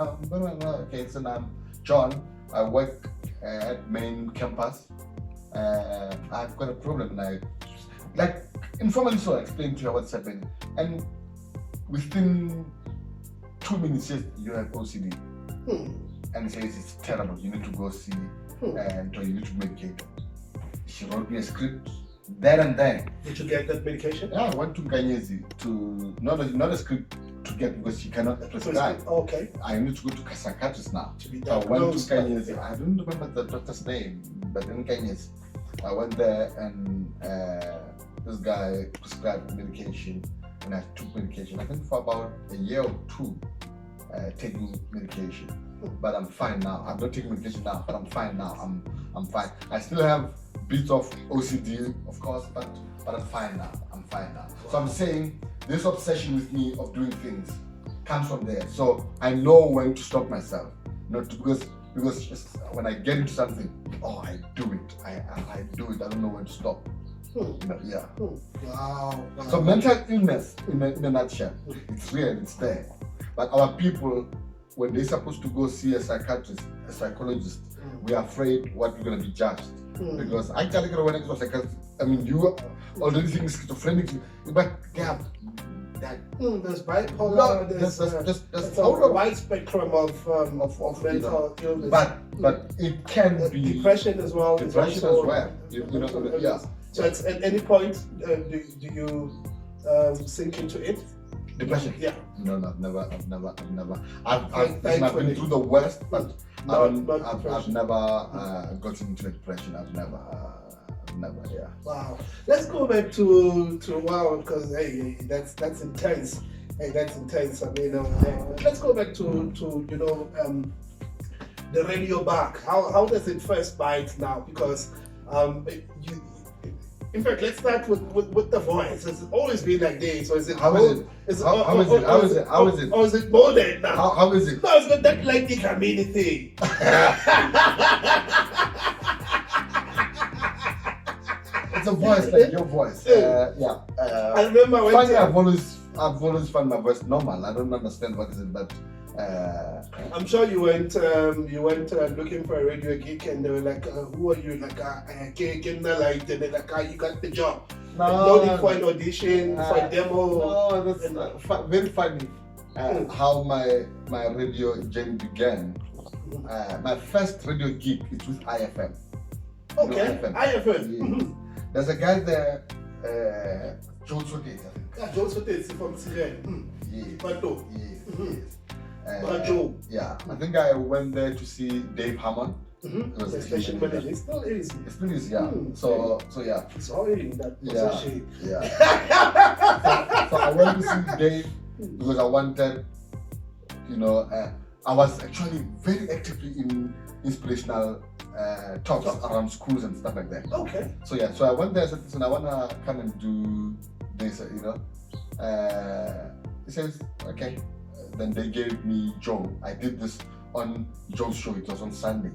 Okay, so I'm John. I work at main campus. I've got a problem, and I like informally so I explained to her what's happening. And within 2 minutes, she says, "You have OCD." And says it's terrible. You need to go see and you need to medicate. She wrote me a script there and then. Did you get that medication? Yeah, I went to Kanyezi to not a script to get because she cannot prescribe. Okay. I need to go to a psychiatrist now. To be So I went to diagnosed. Kanyezi. I don't remember the doctor's name, but in Kanyezi, I went there and this guy prescribed medication, and I took medication. I think for about a year or 2, taking medication. But I'm fine now. I'm not taking medication now, but I'm fine now. I'm fine. I still have bits of OCD, of course, but I'm fine now. So I'm saying this obsession with me of doing things comes from there. So I know when to stop myself. Not to, because just when I get into something, I do it. I do it. I don't know when to stop. Yeah. Wow. So mental illness, in a nutshell, it's real. It's there. But our people, when they're supposed to go see a psychiatrist, a psychologist, we are afraid what we're going to be judged. Because I tell you when it was you already think schizophrenic, but yeah, there's bipolar, there's a wide spectrum of mental illness. But it can be depression as well. Depression as well. Yeah. So at any point, do you sink into it? Depression? Yeah. No, I've never. I've been through the worst, but I've never gotten into depression. I've never. Yeah. Wow. Let's go back to wow, because hey, that's intense. Hey, that's intense. I mean, let's go back to the radio back. How does it first bite now? Because in fact, let's start with the voice. Has it always been like this, or is it? How is it? Or is it more than now? How is it? No, it's not that Laiti Dlamini thing. the voice, like your voice. Yeah. I remember when funny, I've always found my voice normal. I don't understand what is it, but I'm sure you went looking for a radio gig, and they were like, "Who are you?" Like, Laiti, and they're like, "You got the job." No need for an audition, for a demo. No, that's very funny. How my radio journey began. My first radio gig is with IFM. Okay, IFM. Yes. There's a guy there, John Lechaba, I think. Yeah, John Lechaba from Tshepo. Yes. Pato. Yes. Yeah, I think I went there to see Dave Hammond. The station manager. It still is. It still is, yeah. So yeah. It's already in that position. Yeah. So I went to see Dave because I wanted, I was actually very actively in inspirational talks around schools and stuff like that. Okay. So yeah, so I went there and said, listen, I wanna come and do this, He says, okay. Then they gave me Joe. I did this on Joe's show. It was on Sunday.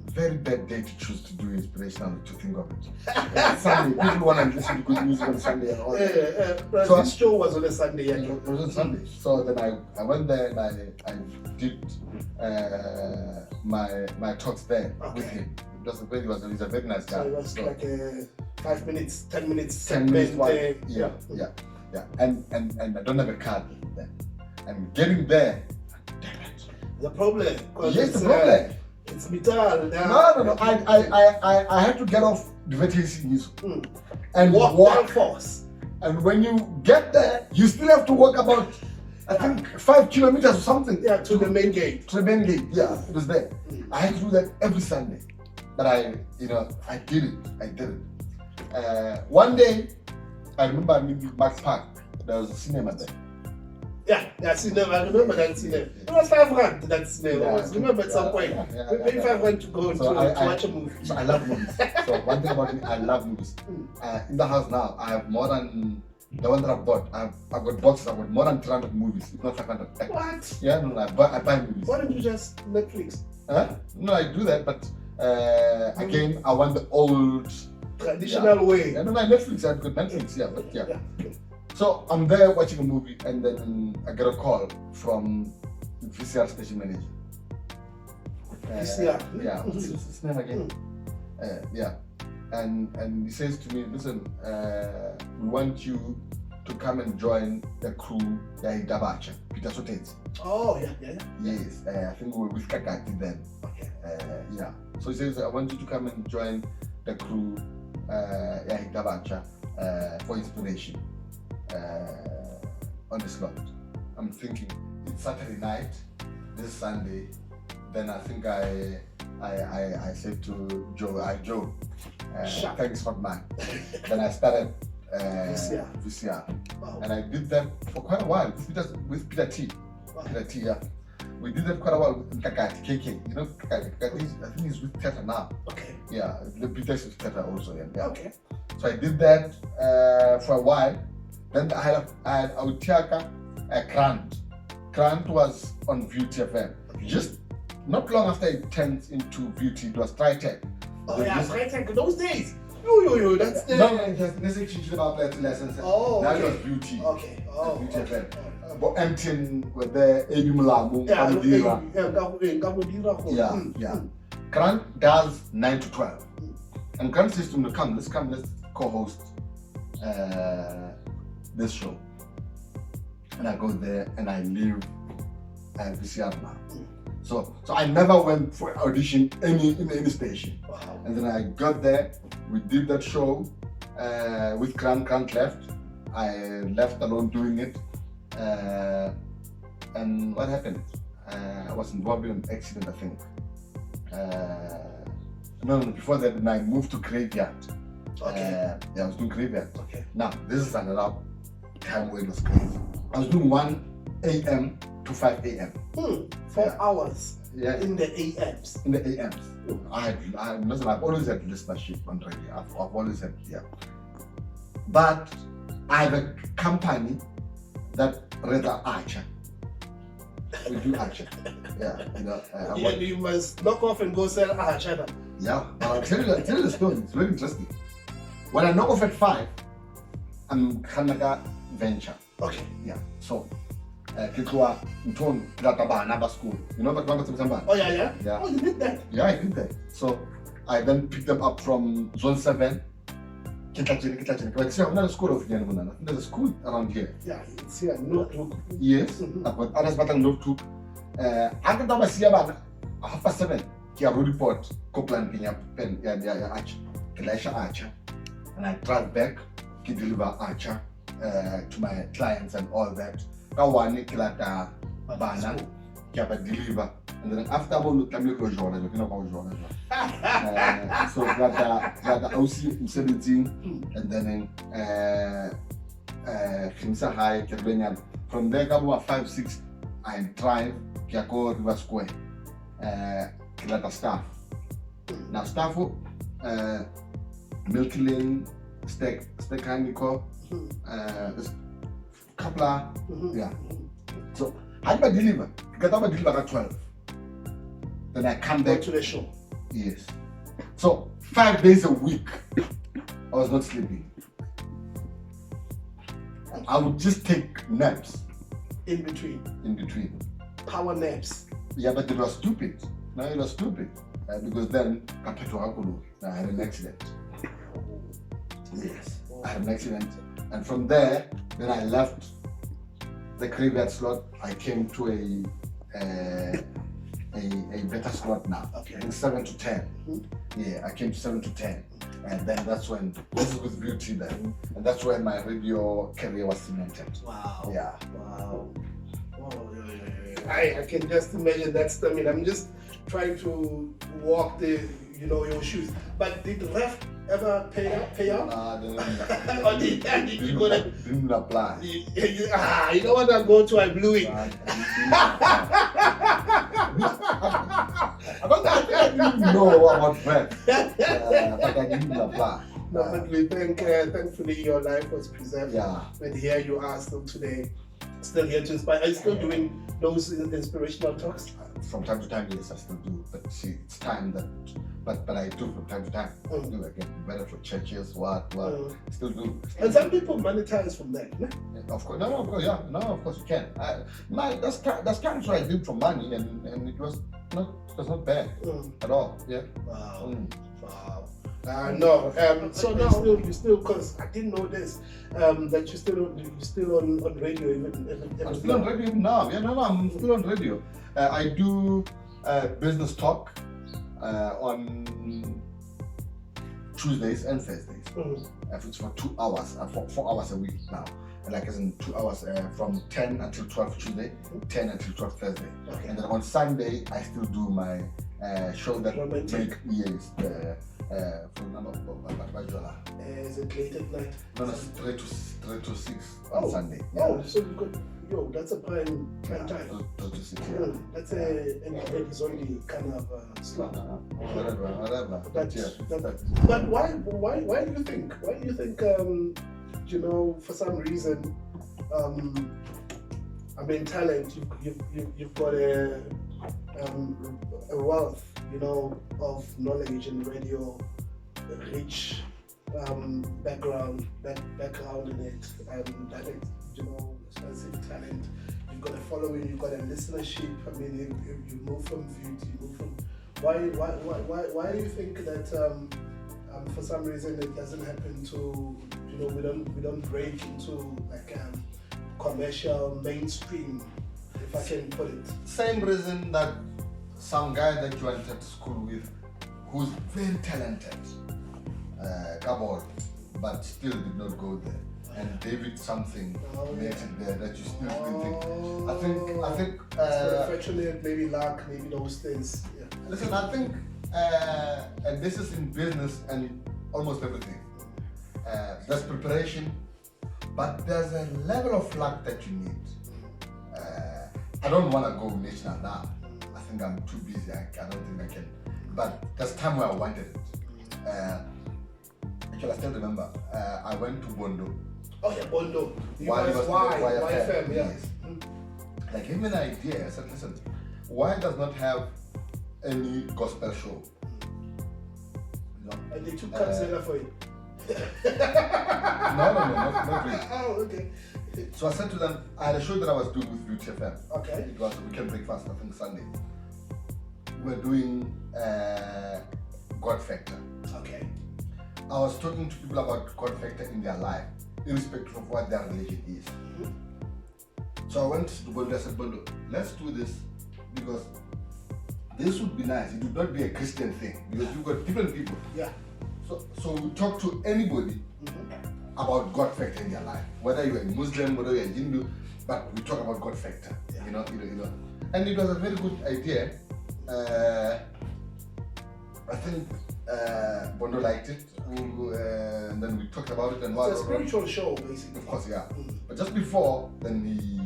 Very bad day to choose to do inspirational, to think of it. Sunday, people want to listen to good music on Sunday and all that. So this show was on a Sunday. It was on Sunday. So then I went there and I did my talks there with him. He's a very nice guy. So it was like a 5 minutes, 10 minutes. 10 minutes. Yeah. And I don't have a card then. And getting there, damn it. The problem. Yes, the problem. It's metal. No. I had to get off the VTC and walk force. And when you get there, you still have to walk about, I think, 5 kilometers or something. Yeah, to the main gate. To the main gate. Yeah, it was there. I had to do that every Sunday. But I did it. One day, I remember meeting Max Park. There was a cinema there. Yeah, cinema. I remember that cinema. It was firebrand, that cinema. I remember at some point. We paid firebrand to go to watch a movie. So I love movies. So one thing about me, I love movies. In the house now, I have more than the one that I bought. I've got boxes. I've got more than 300 movies, if not 500. What? Yeah, no, I buy movies. Why don't you just Netflix? No, I do that, but again, I want the old traditional way. Yeah, no, Netflix. I've got Netflix. Yeah, but yeah. So I'm there watching a movie, and then I get a call from the VCR station manager. VCR? Yeah, what's his name again? Yeah, and he says to me, listen, we want you to come and join the crew, Peter Sotates. Oh, yeah. Yes, I think we were with Kakati then. Okay. Yeah, so he says, I want you to come and join the crew, for inspiration. On the slot. I'm thinking it's Saturday night, this Sunday. Then I think I said to Joe, thanks for man. Then I started VCR. Wow. And I did that for quite a while with Peter T. Wow. Peter T, yeah. We did that quite a while with Kakati, KK. You know, Kakati, I think he's with Theatre now. Okay. Yeah, the Peter's with Theatre also. Yeah. Okay. So I did that for a while. Then I had Autiaka Grant. Grant was on VT FM. Just not long after it turned into VT, it was TriTech. Oh yeah, TriTech those days. Yo, that's the... No, this is about that lessons. Oh, okay. That was VT. Okay. Oh, VT okay. FM. But Emptin were there, Edumulamu, Yeah. Grant does 9 to 12. And Grant says to me, let's co-host this show. And I go there and I leave VCR now. So I never went for audition in any station. Wow. And then I got there, we did that show with Grant left. I left alone doing it. And what happened? I was involved in an accident, I think. No, before that, I moved to Graveyard. Okay. I was doing Graveyard. Okay. Now, this is another time where it was crazy. I was doing 1 a.m. to 5 a.m. 4 hours. Yeah. In the AMs. In the AMs. I've always had listenership on radio. I've always had, But I have a company that rather Archer. We do Archer. You must knock off and go sell Archer. Yeah, I'll tell you the story. It's very interesting. When I knock off at 5, I'm Kanaka venture. Okay. Yeah. So, Kitwa, Mton, Kilataba, Naba school. You know what Bamba? Oh, yeah. Yeah. Oh, you did that? Yeah, I did that. So, I then picked them up from Zone 7. Kitachini. But see, I'm not a school of Yanamuna. There's a school around here. Yeah, it's here. Notebook. Yes. But others, but I'm notebook. I can tell my Siabana, 7:30. Kia report, Copeland, Pen, Archer, Elisha Archer. And I drive back to deliver Archer to my clients and all that. Kawani Kilata Bana, Kiaba deliver. And then after I look at the journal, you know how journal. So that OCD 17, and then Kimsa High, Kerbenian. From there, Kabu 5, 6, I drive Kiako River Square, Kilata staff. Now, staff, Milk Lane, Steak Handiko, Kapla, yeah. So, I deliver. Because I deliver at 12. Then I come back to the show. Yes. So 5 days a week, I was not sleeping. I would just take naps. In between. Power naps. Yeah, but it was stupid. No, it was stupid. Because then, I had an accident. Yes, I had an accident. And from there, then I left the graveyard slot. I came to a better slot now. Okay. In 7 to 10. Yeah, I came to 7 to 10. And then that's when, this is with beauty then. And that's when my radio career was cemented. Wow. Yeah. Wow. Oh, yeah. I can just imagine that stamina. I'm just trying to walk your shoes. But did ref ever pay out? Nah, Or did you go there? Didn't apply. You know what I go to? I blew it. I didn't know about ref. But I didn't apply. No, but we think, thankfully, your life was preserved. Yeah. And here you are still today, still here to inspire. Are you still doing those inspirational talks? From time to time, yes, I still do. But see, it's time that, but I do from time to time. I do again, better for churches, what, still do. And some people monetize from that, no? Yeah, of course, no, of course, yeah, no, of course you can. That's times where I did for money, and it was not bad at all. Yeah. Wow. Wow. So now you still, because I didn't know this, that you're still on radio even I'm still on radio now. Yeah, no, I'm still on radio. I do business talk on Tuesdays and Thursdays. It's for 2 hours, 4 hours a week now. Like as in 2 hours from 10 until 12 Tuesday, 10 until 12 Thursday. Okay. And then on Sunday, I still do my show that Romantic. make years. For number of Is it late at night? No, 3 to 6 on Sunday. Yeah. Oh, so you could, that's a prime time. 3 to 6, yeah. Let's say it's only kind of slot. Whatever. But why do you think? Why do you think? For some reason, talent. You've got a wealth, of knowledge and radio, rich background in it, and that is, expensive talent. You've got a following, you've got a listenership. You move from view to you move from. Why do you think that for some reason it doesn't happen to we don't break into like commercial mainstream, if I can put it? Same reason that some guy that you went to school with, who's very talented, but still did not go there. And David something made it there that you still didn't think. I think. Affectionately, maybe luck, maybe those things. Yeah. Listen, I think, and this is in business and almost everything. There's preparation, but there's a level of luck that you need. I don't want to go national now. I think I'm too busy. I don't think I can. But there's time where I wanted it. Actually, I still remember. I went to Bondo. Oh yeah, Bondo. Why FM, yeah. Yes. I gave me an idea. I said, listen, why does not have any gospel show? And they took consider for it. No, not really. Oh, okay. So I said to them, I had a show that I was doing with Beauty FM. Okay. It was a weekend breakfast, I think Sunday. We're doing God Factor. Okay. I was talking to people about God Factor in their life, irrespective of what their religion is. So I went to Bondo, I said, Bondo, let's do this because this would be nice. It would not be a Christian thing because you've got different people. Yeah. So we talk to anybody about God Factor in their life, whether you're a Muslim, whether you're a Hindu, but we talk about God Factor. Yeah. You know. And it was a very good idea. I think Bondo liked it, and then we talked about it. And it's a spiritual show, basically. Of course, yeah. But just before, then he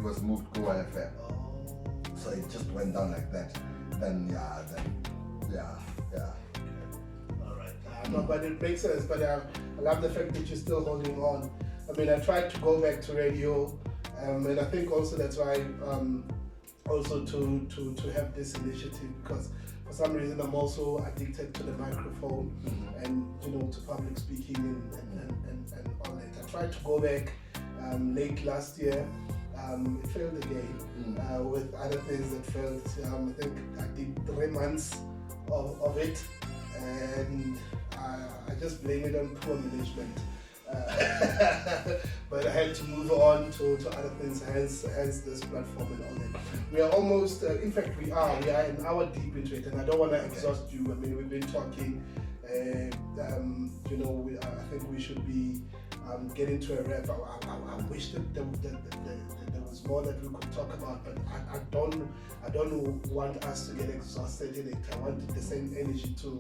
was moved to OFM. So it just went down like that. Then yeah. All right. No, but it makes sense. But I love the fact that you're still holding on. I mean, I tried to go back to radio, and I think also that's why also to have this initiative, because for some reason I'm also addicted to the microphone and to public speaking and all that. I tried to go back late last year. It failed again with other things that failed. I think I did 3 months of it, and I just blame it on poor management. But I had to move on to other things, hence this platform and all that. We are almost, in fact we are an hour deep into it, and I don't want to exhaust you. I mean, we've been talking, I think we should be getting to a wrap. I wish that there was more that we could talk about, but I don't want us to get exhausted in it. I want the same energy to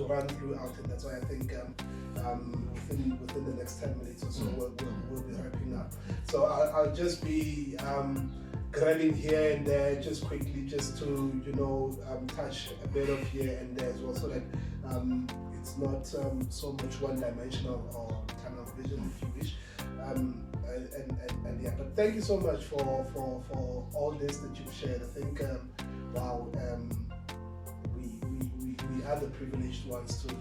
run throughout, and that's why I think within the next 10 minutes or so we'll be wrapping up. So I'll just be grabbing here and there just quickly, just to touch a bit of here and there as well, so that it's not so much one-dimensional or tunnel vision, if you wish. And yeah, but thank you so much for all this that you've shared. I think we are the privileged ones to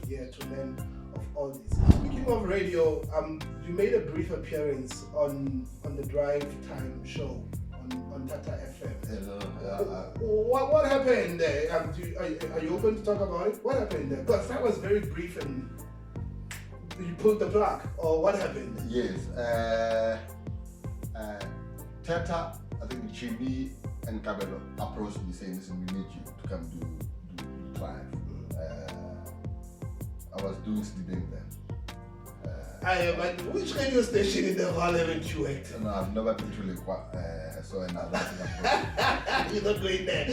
hear, to learn of all this. Speaking of radio, you made a brief appearance on the Drive Time show on Tata FM. What happened there? Are you open to talk about it? What happened there? Because that was very brief, and you pulled the plug, or what happened? Yes. Tata, I think Jimmy and Kabelo approached me saying, listen, we need you to come do Drive. I was doing sleeping then. But which radio station in the Vaal haven't you worked? No, I've never been to Lekwa, so another thing. You're not going there.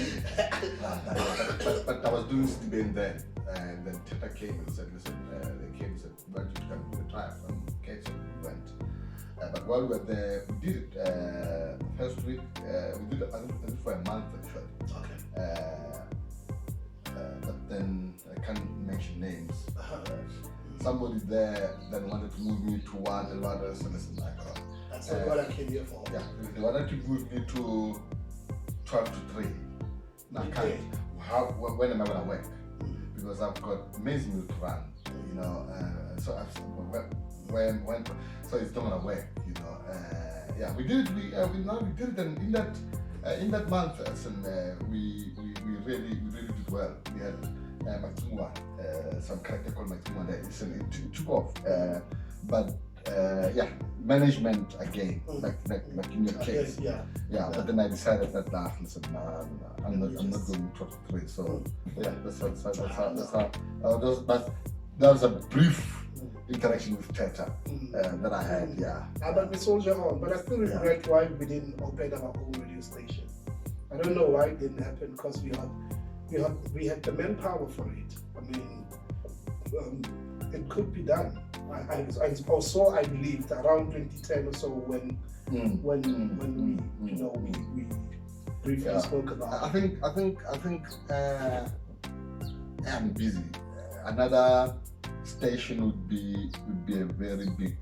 But I was doing sleeping then, and then Tata came and said, listen, they came and said, we want you to come do the Drive. Okay, so we went. But while we were there, we did it first week. We did it, I think for a month actually. Okay. But then I can't mention names. Somebody there then wanted to move me to one, and one else, and listen, that's what I came here for. Yeah, they wanted to move me to 12 to 3. Now I can't. When am I gonna work? Because I've got amazing milk to run, so when so it's not gonna work, yeah, we did it. We did it, and in that month, we really did well. We had Matumwa, some character called Matumwa there. It took off, but yeah, management again, like in your case. Yeah. But then I decided that listen, I'm not going to 3. So yeah, that's how. But that was a brief interaction with Tata that I had. Yeah. But we soldier on. But I still regret why we didn't open our own radio station. I don't know why it didn't happen, because we had the manpower for it. I mean, it could be done. I believed around 2010 or so when we briefly spoke about. I think I'm busy. Another station would be a very big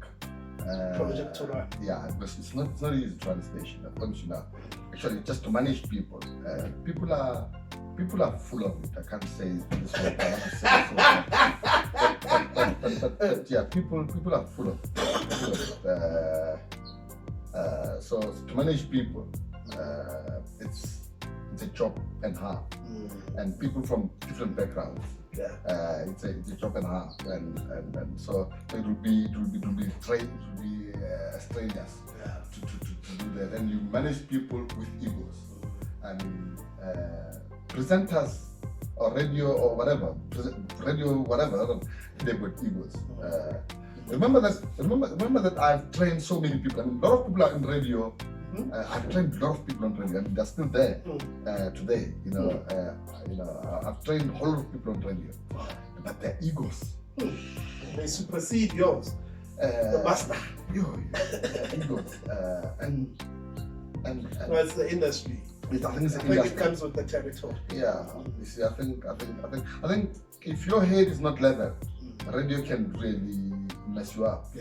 project to run. Yeah, because it's not easy to run a station. I promise you now. Actually, just to manage people. People are people are full of it. I can't say this word. But yeah, people are full of it. So to manage people, it's a job and half, and people from different backgrounds. It's a job and half, and so it will be strangers to do that, and you manage people with egos, and presenters or radio or whatever, they've got egos. Remember that I've trained so many people. I mean, a lot of people are in radio. I've trained a lot of people on radio, and they're still there today. I've trained a whole lot of people on radio, but their egos, they supersede yours. The master. Egos, and well, it's the industry. I think it comes with the territory. Yeah, you see, I think if your head is not level, radio can really mess you up.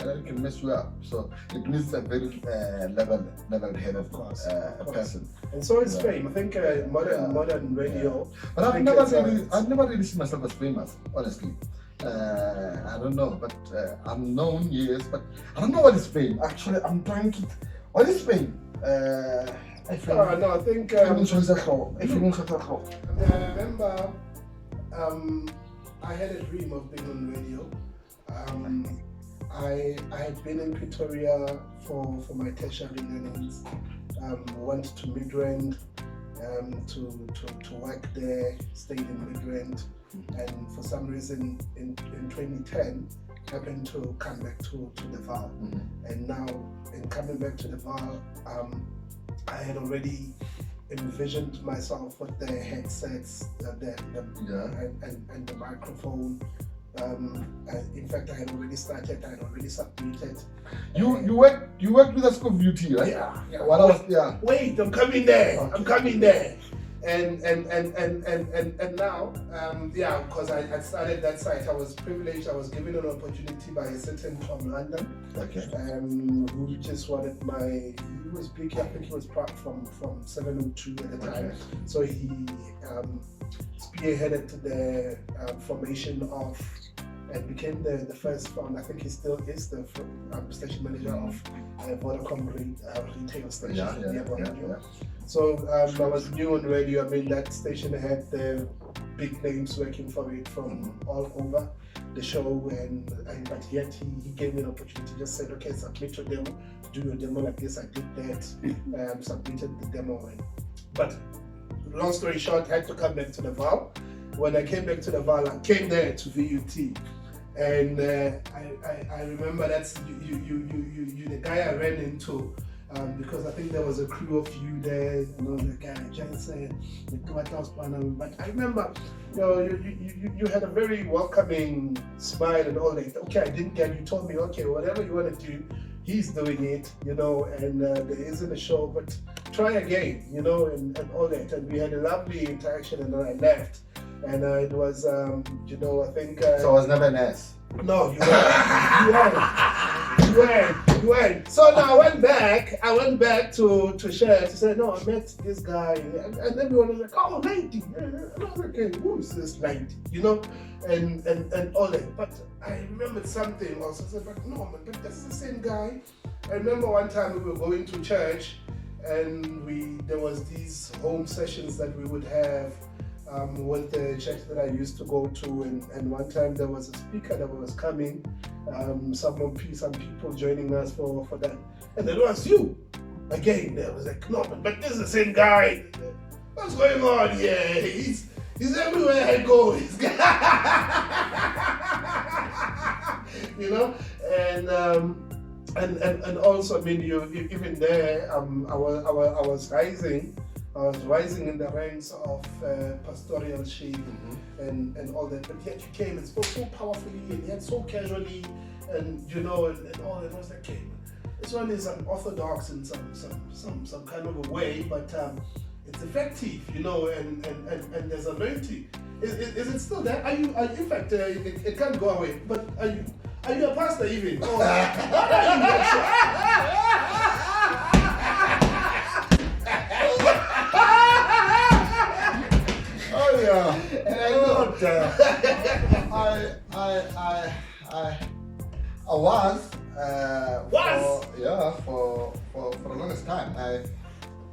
Radio can mess you up. So it needs a very level head of course, person. And so is fame. I think modern radio. But I've never really seen myself as famous, honestly. I don't know, but I'm known, yes, but I don't know what is fame. Actually, I'm trying to. What is fame? I think. I remember. I had a dream of being on radio. I had been in Pretoria for my tertiary learnings. Went to Midrand to work there. Stayed in Midrand, and for some reason in 2010 happened to come back to the Vaal. And now in coming back to the Vaal, I had already envisioned myself with the headsets, and the microphone. In fact, I had already started. I had already submitted. You worked with a scope VT, right? Yeah. Wait, I'm coming there. Okay. I'm coming there. And now, because I had started that site, I was privileged. I was given an opportunity by a certain Tom London, who just wanted he was big. I think he was part from 702 at the time. So he spearheaded the formation of and became the first founder. I think he still is the station manager of Vodacom retail station. So I was new on radio. I mean, that station had the big names working for it from all over the show, but yet he gave me an opportunity. Just said, okay, submit your demo, do your demo like this. I did that, submitted the demo, but long story short, I had to come back to the Vaal. When I came back to the Vaal, I came there to VUT, and I remember that's you the guy I ran into. Because I think there was a crew of you there, the guy Jensen, the but I remember, you had a very welcoming smile and all that. Okay, I didn't get. You told me, okay, whatever you want to do, he's doing it, and there isn't a show, but try again, and all that. And we had a lovely interaction, and then I left, and it was, I think. So I was never an ass. No, you weren't. So now I went back to share to say, no, I met this guy, and everyone was like, oh, Laiti. And I was like, okay, who is this Laiti? And all that. But I remembered something also. I said, but no, man, but that's the same guy. I remember one time we were going to church, and there was these home sessions that we would have. With the church that I used to go to, and one time there was a speaker that was coming, some people joining us for that, and it was you again. There was like, no, but this is the same guy. What's going on here? He's everywhere I go. This guy, and also, I mean, you even there, I was rising. I was rising in the ranks of pastoralship and all that, but yet you came and spoke so powerfully and yet so casually, and and all that. I was like, okay, this one is unorthodox in some kind of a way, but it's effective, and there's anointing. Is it still there? Are you in fact, it can't go away. But are you a pastor even? Or are you the longest time. I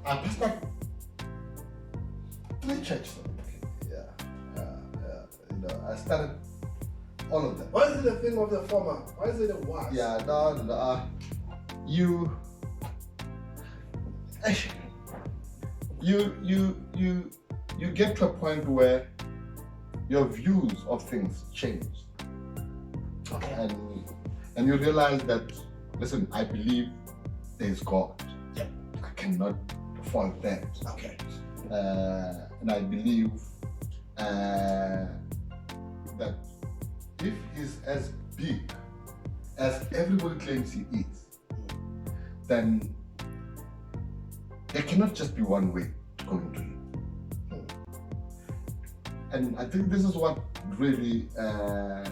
pastored 3 churches. I started all of them. Why is it a thing of the former? Why is it a was? Yeah, no. You get to a point where your views of things change. Okay. And you realize that, listen, I believe there is God. Yep. I cannot fault that. Okay. And I believe that if he's as big as everybody claims he is, then there cannot just be one way to go into him. And I think this is what really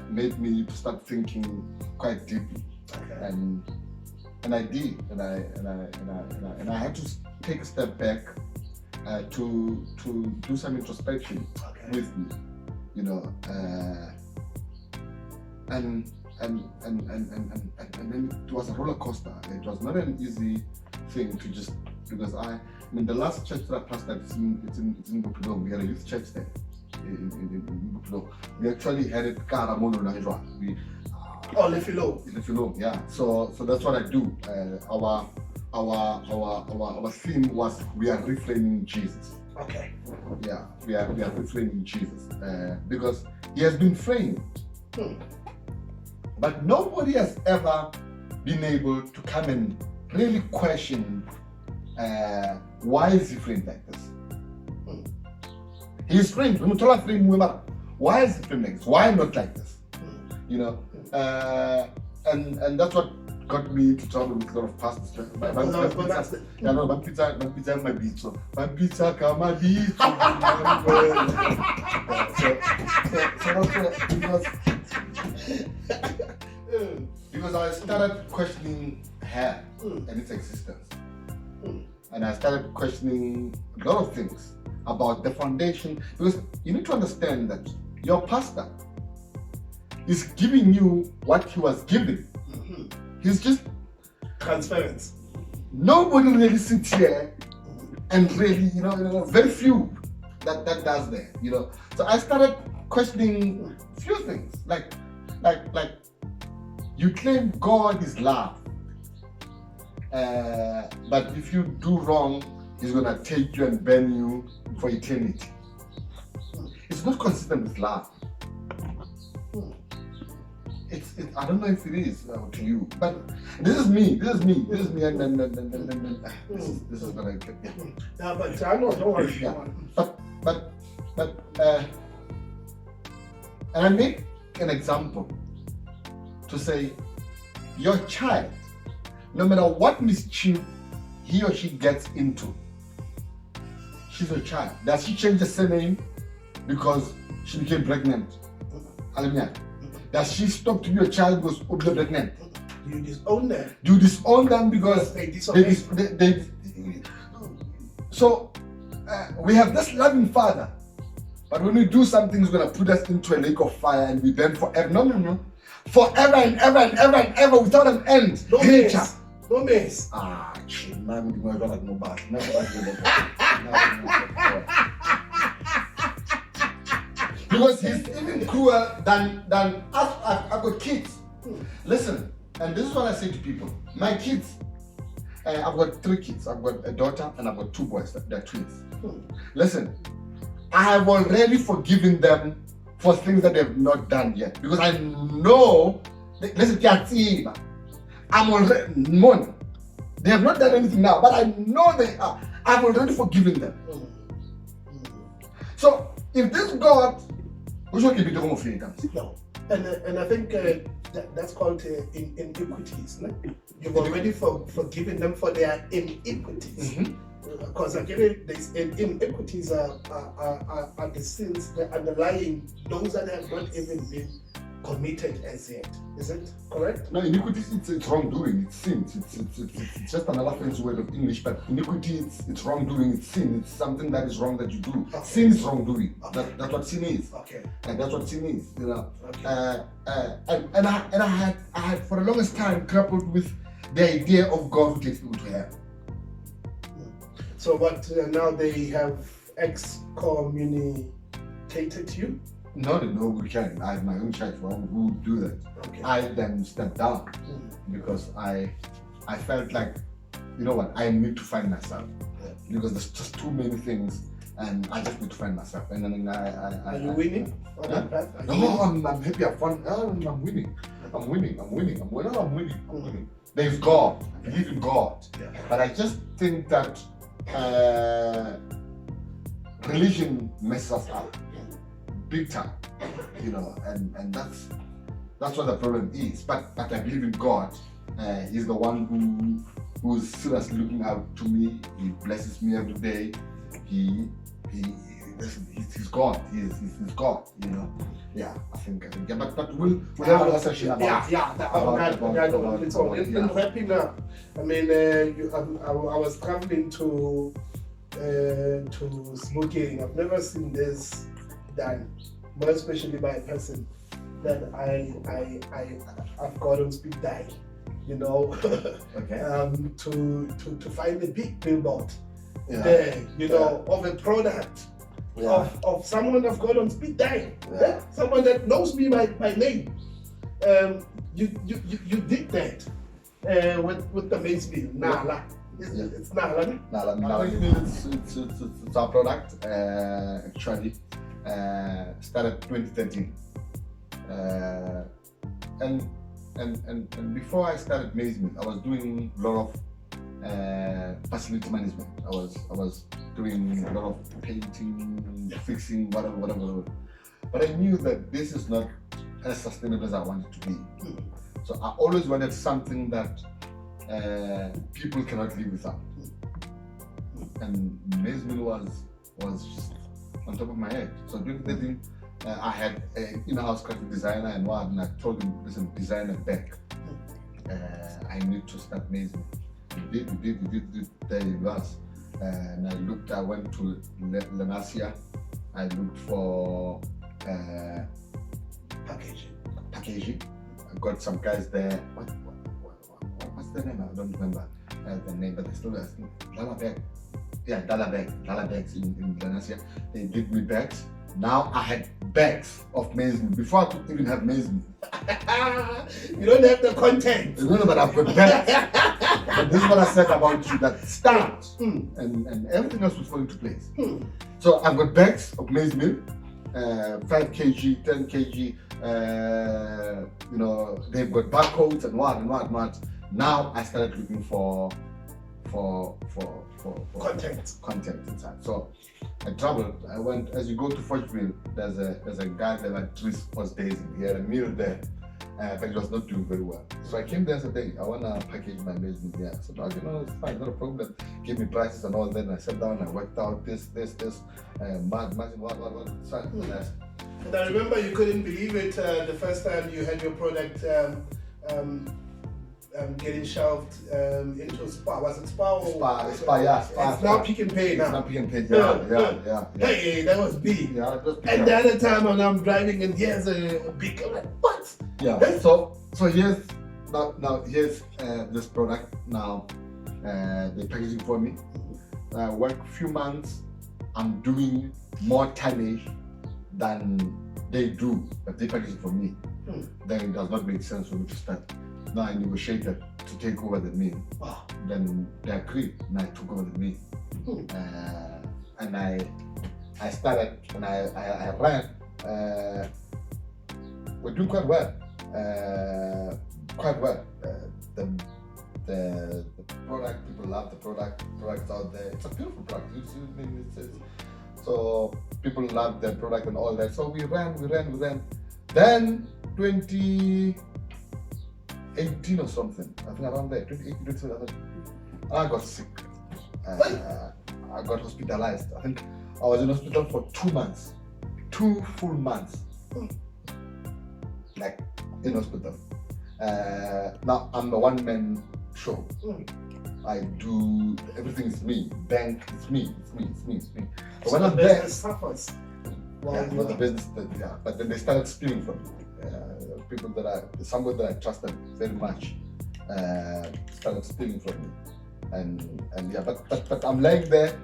made me to start thinking quite deeply. Okay. And I did, and I had to take a step back to do some introspection with me, and then it was a roller coaster. It was not an easy thing to just, because the last church that I pastored, it's in Buffalo. We had a youth church there in Buffalo. We actually had it Karamono Najwa. Lefilo, yeah. So that's what I do. Our theme was, we are reframing Jesus. Okay. Yeah, we are reframing Jesus because he has been framed. But nobody has ever been able to come and really question why is he framed like this? He is framed. Why is he framed like this? Why not like this? And that's what got me into trouble with a lot of pastors. Because I started questioning her and its existence. And I started questioning a lot of things about the foundation. Because you need to understand that your pastor is giving you what he was given. He's just transference. Nobody really sits here and really, very few that does that, So I started questioning a few things, like you claim God is love, but if you do wrong, he's gonna take you and burn you for eternity. It's not consistent with love. I don't know if it is to you, but this is me, and this is what I get. Yeah, but I know, don't worry. Yeah. But and I make an example to say, your child, no matter what mischief he or she gets into, she's your child. Does she change the surname because she became pregnant? Does she stop to be a child because they're pregnant? Do you disown them? Do you disown them because they disobey? So we have this loving father, but when we do something, he's going to put us into a lake of fire and we burn forever. No. Forever and ever and ever and ever without an end. No mess. No mess. Because he's even crueler than us. I've got kids. Listen, and this is what I say to people. My kids, I've got 3 kids. I've got a daughter and I've got 2 boys. They're twins. Listen, I have already forgiven them for things that they have not done yet. Because I know, listen, I'm already, they have not done anything now, but I know they are. I've already forgiven them. So, if this God, which one can be the home of freedoms? No. And I think that's called iniquities. No? You've already forgiven them for their iniquities. Because again, these iniquities are the sins, the underlying, those that have not even been committed as yet. Is it correct? No, iniquity, it's wrongdoing, it's sin. It's just another fancy word of English, but iniquity, it's wrongdoing, it's sin. It's something that is wrong that you do. Okay. Sin is wrongdoing. Okay. That's what sin is. Okay. And that's what sin is, Okay. And I had for the longest time grappled with the idea of God who takes people to heaven. So what, now they have excommunicated you? No, we can. I have my own church who would do that. Okay. I then stepped down because I felt like, you know what, I need to find myself. Because there's just too many things and I just need to find myself. And then Are you winning on that path? I'm happy, I'm winning. I'm winning. There's God. I believe in God. Yeah. But I just think that religion messes us up big time, you know, and that's what the problem is. But I believe in God. He's the one who's seriously looking out to me. He blesses me every day. He's God. He's God, you know. Yeah, I think. Yeah, but we'll have a session about. In wrapping up, I mean, I was traveling to smoking. I've never seen this done, more especially by a person that I've got on speed dial, you know. Okay. To find a big billboard there, you know, of a product. Of someone I've got on speed dial, someone that knows me by name. You did that with the maize meal, Nala. It's Nala. Nala. It's our product. Actually, started 2013. And before I started maize meal, I was doing a lot of facility management. I was doing a lot of painting, fixing, whatever. But I knew that this is not as sustainable as I wanted to be. So I always wanted something that people cannot live without. And maize meal was just on top of my head. So 2013, I had an in-house graphic designer and I told him, listen, design a bag. I need to start maize meal. We did there in Vaal. And I went to Lenasia. I looked for packaging. I got some guys there. What's the name? I don't remember the name, but I still think Dala bags in Lenasia. They did me bags. Now I had bags of maize meal before I could even have maize meal. You don't have the content. No, but I've got bags. But this is what I said about you, that start and everything else will fall into place. So I've got bags of maize meal, 5 kg, 10 kg, you know, they've got barcodes and what. Now I started looking for content inside. So I traveled. I went, as you go to Forgeville, there's a guy there like 3 sports days. He had a meal there, but he was not doing very well. So I came there and said, hey, I want to package my maize meal here. I said, okay, no, it's fine, not a problem. Give me prices and all that. And I sat down and I worked out this, margin, what. So and I remember you couldn't believe it the first time you had your product getting shelved into Spa. Was it Spa or Spa, yeah. It's now Pick and Pay now. It's now Pick and Pay, yeah. Hey, that was big. Yeah, that was big. And the other time when I'm driving and here's a big, I'm like, what? Yeah. So here's this product now. They're packaging for me. Work a few months. I'm doing more tonnage than they do, but they package it for me. Then it does not make sense for me to start. Now I negotiated to take over the mill. Then they agreed, and I took over the mill. And I started, and I ran. We're doing quite well. The product, people love the product. Products out there. It's a beautiful product. So people love the product and all that. So we ran. Then 2018 or something, I think around there, 2018, I got sick. I got hospitalized. I think I was in hospital for 2 months, 2 full months, like in hospital. Now I'm a one-man show. I do everything. Is me. Bank. It's me. But when I'm there, suffers. The business. But then they started stealing from me. People somebody that I trusted very much, started stealing from me. And yeah, but I'm lying there.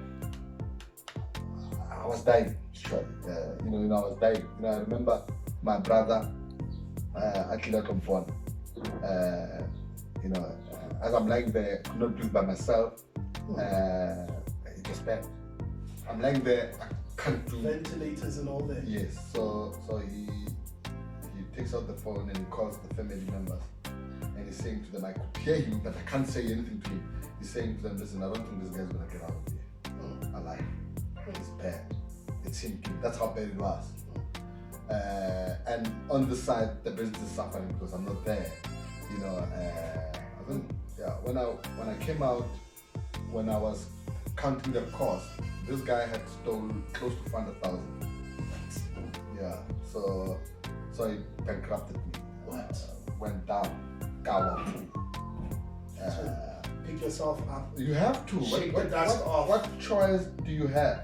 I was dying. Sure. I was dying. I remember my brother, Akila Komfon. As I'm lying there, could not breathe by myself. It was bad. I'm lying there, I can't do ventilators and all that. Yes. So he takes out the phone and he calls the family members and he's saying to them, I could hear him, but I can't say anything to him. He's saying to them, listen, I don't think this guy's gonna get out of here alive. It's bad. It's him. That's how bad it was. And on the side, the business is suffering because I'm not there. I think, when I came out, when I was counting the cost, this guy had stolen close to 500,000. Yeah, so he bankrupted me. Went down, Gawa. Pick yourself up. You have to. Shake the dust off. What choice do you have?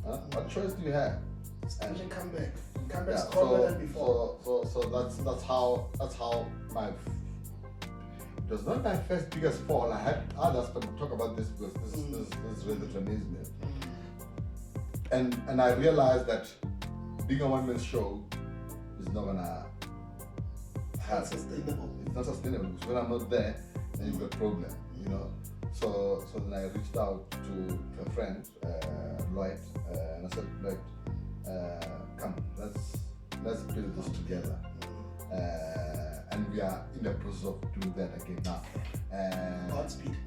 What choice do you have? And come back. Come back stronger than before. So that's how my. It was not my first biggest fall. I had others, but we'll talk about this because this is really the amazing. And I realized that being a one-man show is not gonna have. Sustainable. It's not sustainable because when I'm not there, then you've got a problem, So then I reached out to a friend, Lloyd, and I said, Lloyd, come, let's build this together. And we are in the process of doing that again now. Godspeed.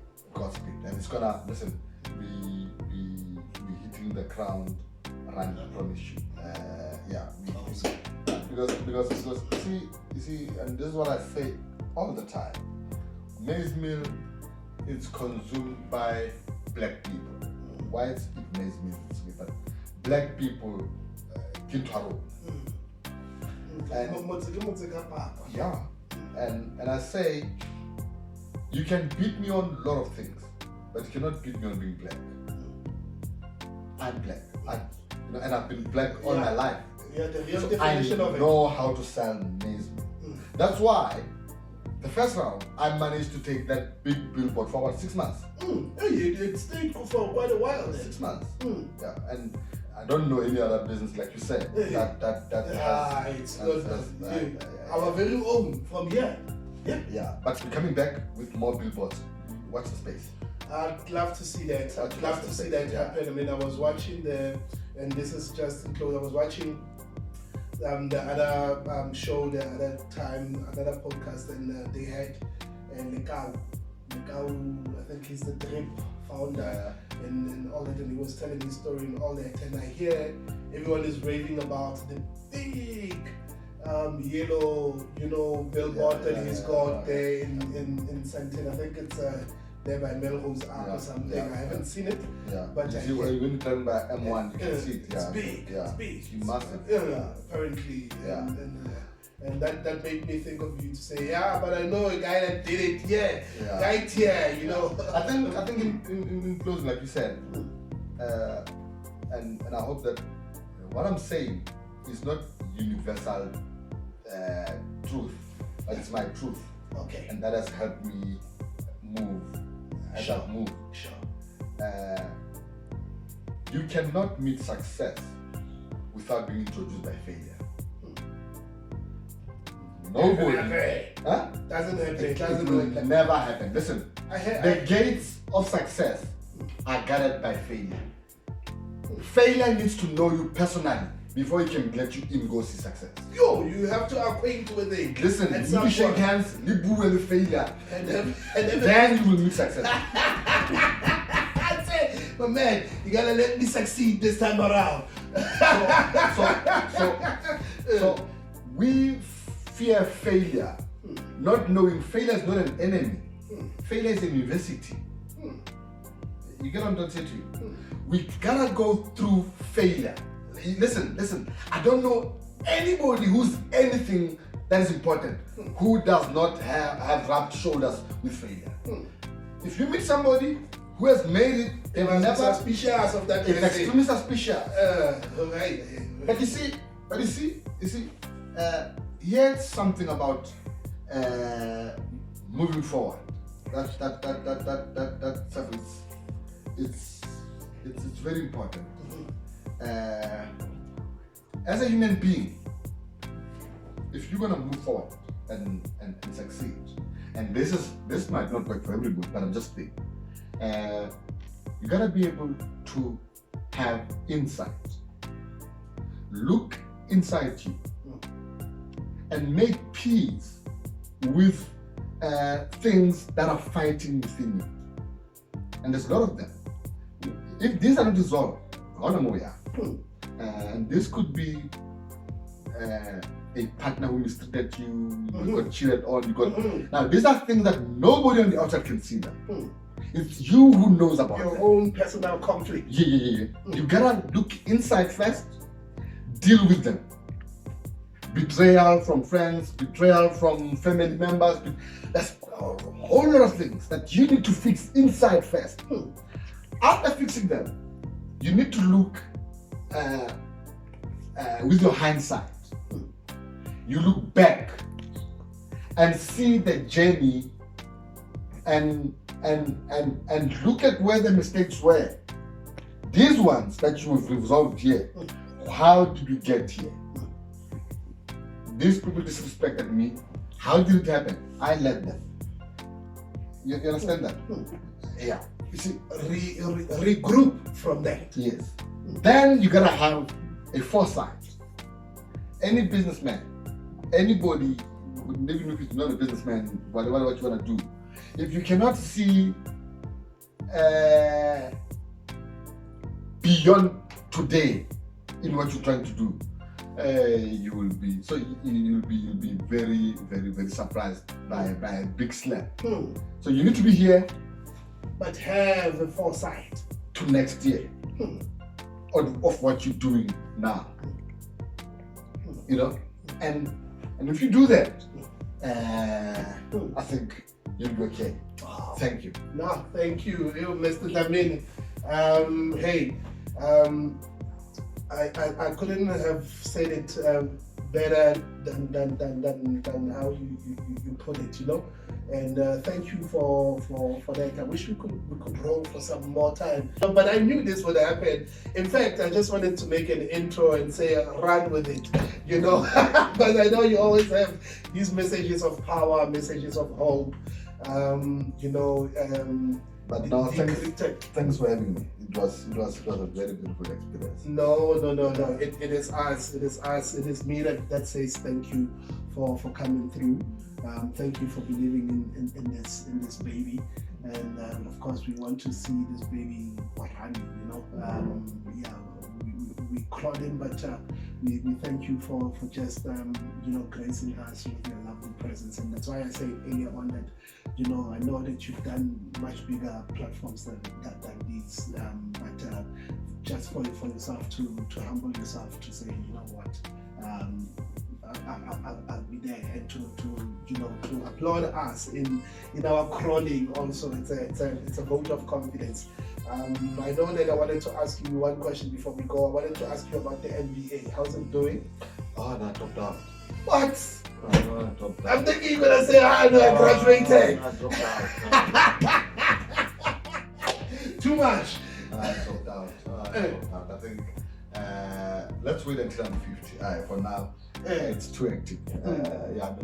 And it's gonna, listen, we hitting the ground running, I promise you. Because you see, and this is what I say all the time. Maize meal is consumed by black people. Whites eat maize meal, but black people eat taro. And I say, you can beat me on a lot of things, but you cannot beat me on being black. I'm black. And I've been black all my life. Yeah, the real so definition of it. I know how to sell maize meal. That's why the first round I managed to take that big billboard for about 6 months. It stayed for quite a while then. 6 months. Yeah, and I don't know any other business like you said our very own from here. Yeah, but we're coming back with more billboards. Watch the space. I'd love to see that. I'd love to see that happen. I mean, I was watching and this is just in close. I was watching the other show the other time, another podcast, and they had Lekau, I think he's the Drip founder, and all that, and he was telling his story and all that, and I hear everyone is raving about the big yellow, billboard that he's got there in Santin. I think it's there by Melrose Arc or something. I haven't seen it. But you see, when you turn by M1, you can see it. It's big. It's big. It's massive. Apparently. And that made me think of you to say, but I know a guy that did it. Right here, I think in closing, like you said, and I hope that what I'm saying is not universal truth, but it's my truth. Okay. And that has helped me move as I've moved. Sure. You cannot meet success without being introduced by failure. Nobody. Doesn't happen. It will never happen. Listen, the gates of success are guarded by failure. Failure needs to know you personally before he can let you in go see success. You have to acquaint with it. Listen, you shake hands, you boo with the failure, and then you will meet success. That's it. But man, you gotta let me succeed this time around. So we fear failure, not knowing failure is not an enemy. Failure is a university. You get what I'm trying to say to you? We gotta go through failure. Listen, I don't know anybody who's anything that is important who does not have rubbed shoulders with failure. If you meet somebody who has made it, they must be suspicious of that. It's extremely suspicious. Right. But you see, here's something about moving forward. That stuff is it's very important. As a human being, if you're gonna move forward and succeed, and this might not work for everybody, but I'm just saying, you gotta be able to have insight. Look inside you and make peace with things that are fighting within you. And there's a lot of them. If these are not resolved, and this could be a partner who mistreated you, you got cheated on, you got... Now, these are things that nobody on the outside can see them. It's you who knows about your them. own personal conflict. Yeah. You gotta look inside first, deal with them. Betrayal from friends, betrayal from family members. That's a whole lot of things that you need to fix inside first. After fixing them, you need to look with your hindsight. You look back and see the journey and look at where the mistakes were. These ones that you have resolved here, how did we get here? These people disrespected me. How did it happen? I let them. You understand that? Yeah. You see, regroup from that. Yes. Then you gotta have a foresight. Any businessman, anybody, even if it's not a businessman, whatever what you wanna do, if you cannot see beyond today in what you're trying to do, you will be you'll be very, very, very surprised by a big slap. So you need to be here, but have a foresight to next year of what you're doing now. You know, and if you do that, I think you'll be okay. Wow. Thank you. No, thank you, Mr. Dlamini. I couldn't have said it better than how you put it, you know. And thank you for that. I wish we could roll for some more time, but I knew this would happen. In fact, I just wanted to make an intro and say run with it, you know, because I know you always have these messages of power, messages of hope, you know. But no, thanks for having me. It was a very beautiful experience. No. It is us. It is us. It is me that says thank you for coming through. Thank you for believing in this baby. And of course, we want to see this baby running. You know, we crawling, but we thank you for just you know, gracing us with your lovely presence. And that's why I said earlier on that, you know, I know that you've done much bigger platforms than these, but just for yourself to humble yourself, to say, you know what, I'll be there, and to you know, to applaud us in our crawling also. It's a vote of confidence. I know that I wanted to ask you one question before we go. I wanted to ask you about the MBA. How's it doing? Oh, no, dropped out. What? No, dropped out. I'm thinking you're gonna say, I graduated. I dropped out. Too much. I dropped out. I think let's wait until I'm 50. For now, it's too hectic.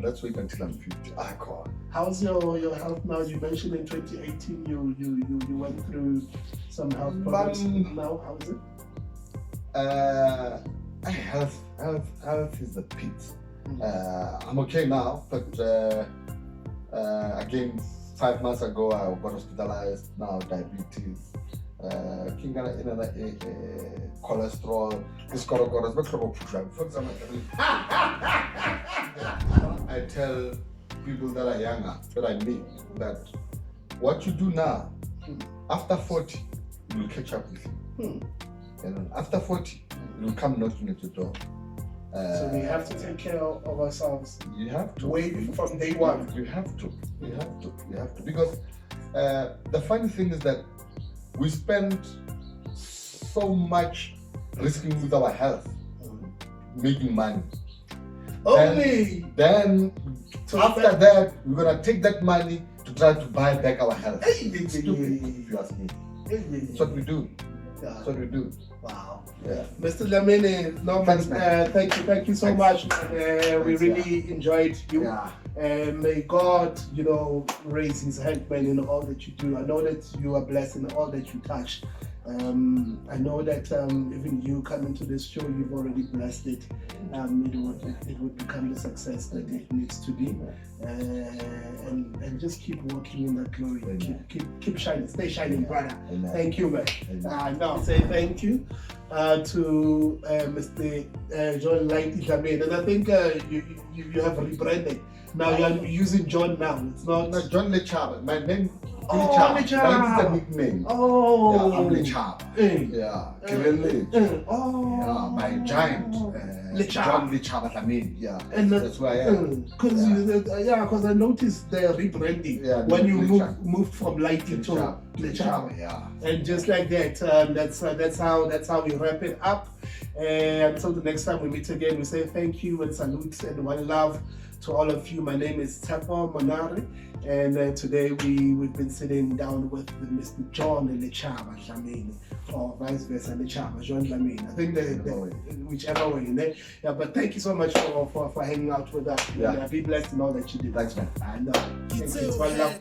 Let's wait until I'm 50. God. How's your health now? You mentioned in 2018 you went through some health problems. Now, how is it? Health is the pit. I'm okay now, but again, 5 months ago I got hospitalized. Now diabetes, cholesterol. I tell people that are younger, that I meet, that what you do now, after 40, it will catch up with you. And after 40, it will come knocking at your door. So we have to take care of ourselves. You have to. Way from day one. You have to. Because the funny thing is that we spend so much risking with our health, making money. Only. Then after that, we're gonna take that money to try to buy back our health. It's stupid, if you ask me. That's what we do. That's what we do. Wow. Yeah. Mr. Dlamini, thank you so much. We really enjoyed you. Yeah. May God, raise his hand, man, in all that you do. I know that you are blessed in all that you touch. I know that even you coming to this show, you've already blessed it. It would become the success that it needs to be, and just keep walking in that glory. Keep shining, stay shining, brother. Amen. Thank you, man. Now say thank you to Mr. John Lechaba, and I think you have rebranded. Now you are using John now. It's not John Lechaba. My name. Lechaba. That's the nickname. Oh. Yeah, I'm Lechaba. Yeah. Clearly. Oh. Yeah, my giant. Lechaba. John Lechaba Dlamini. Yeah. And that's who I am. Because I noticed the rebranding when you moved from Laiti to Lechaba. Yeah. And just like that, that's how we wrap it up. Until the next time we meet again, we say thank you and salute and one love to all of you. My name is Tshepo Monare, and today we've been sitting down with Mr. John Lechaba Dlamini, or vice versa, Lechaba John Dlamini. I think whichever way, yeah. But thank you so much for hanging out with us. Yeah. Be blessed in all that you do. Thanks, man. And thank you. One love.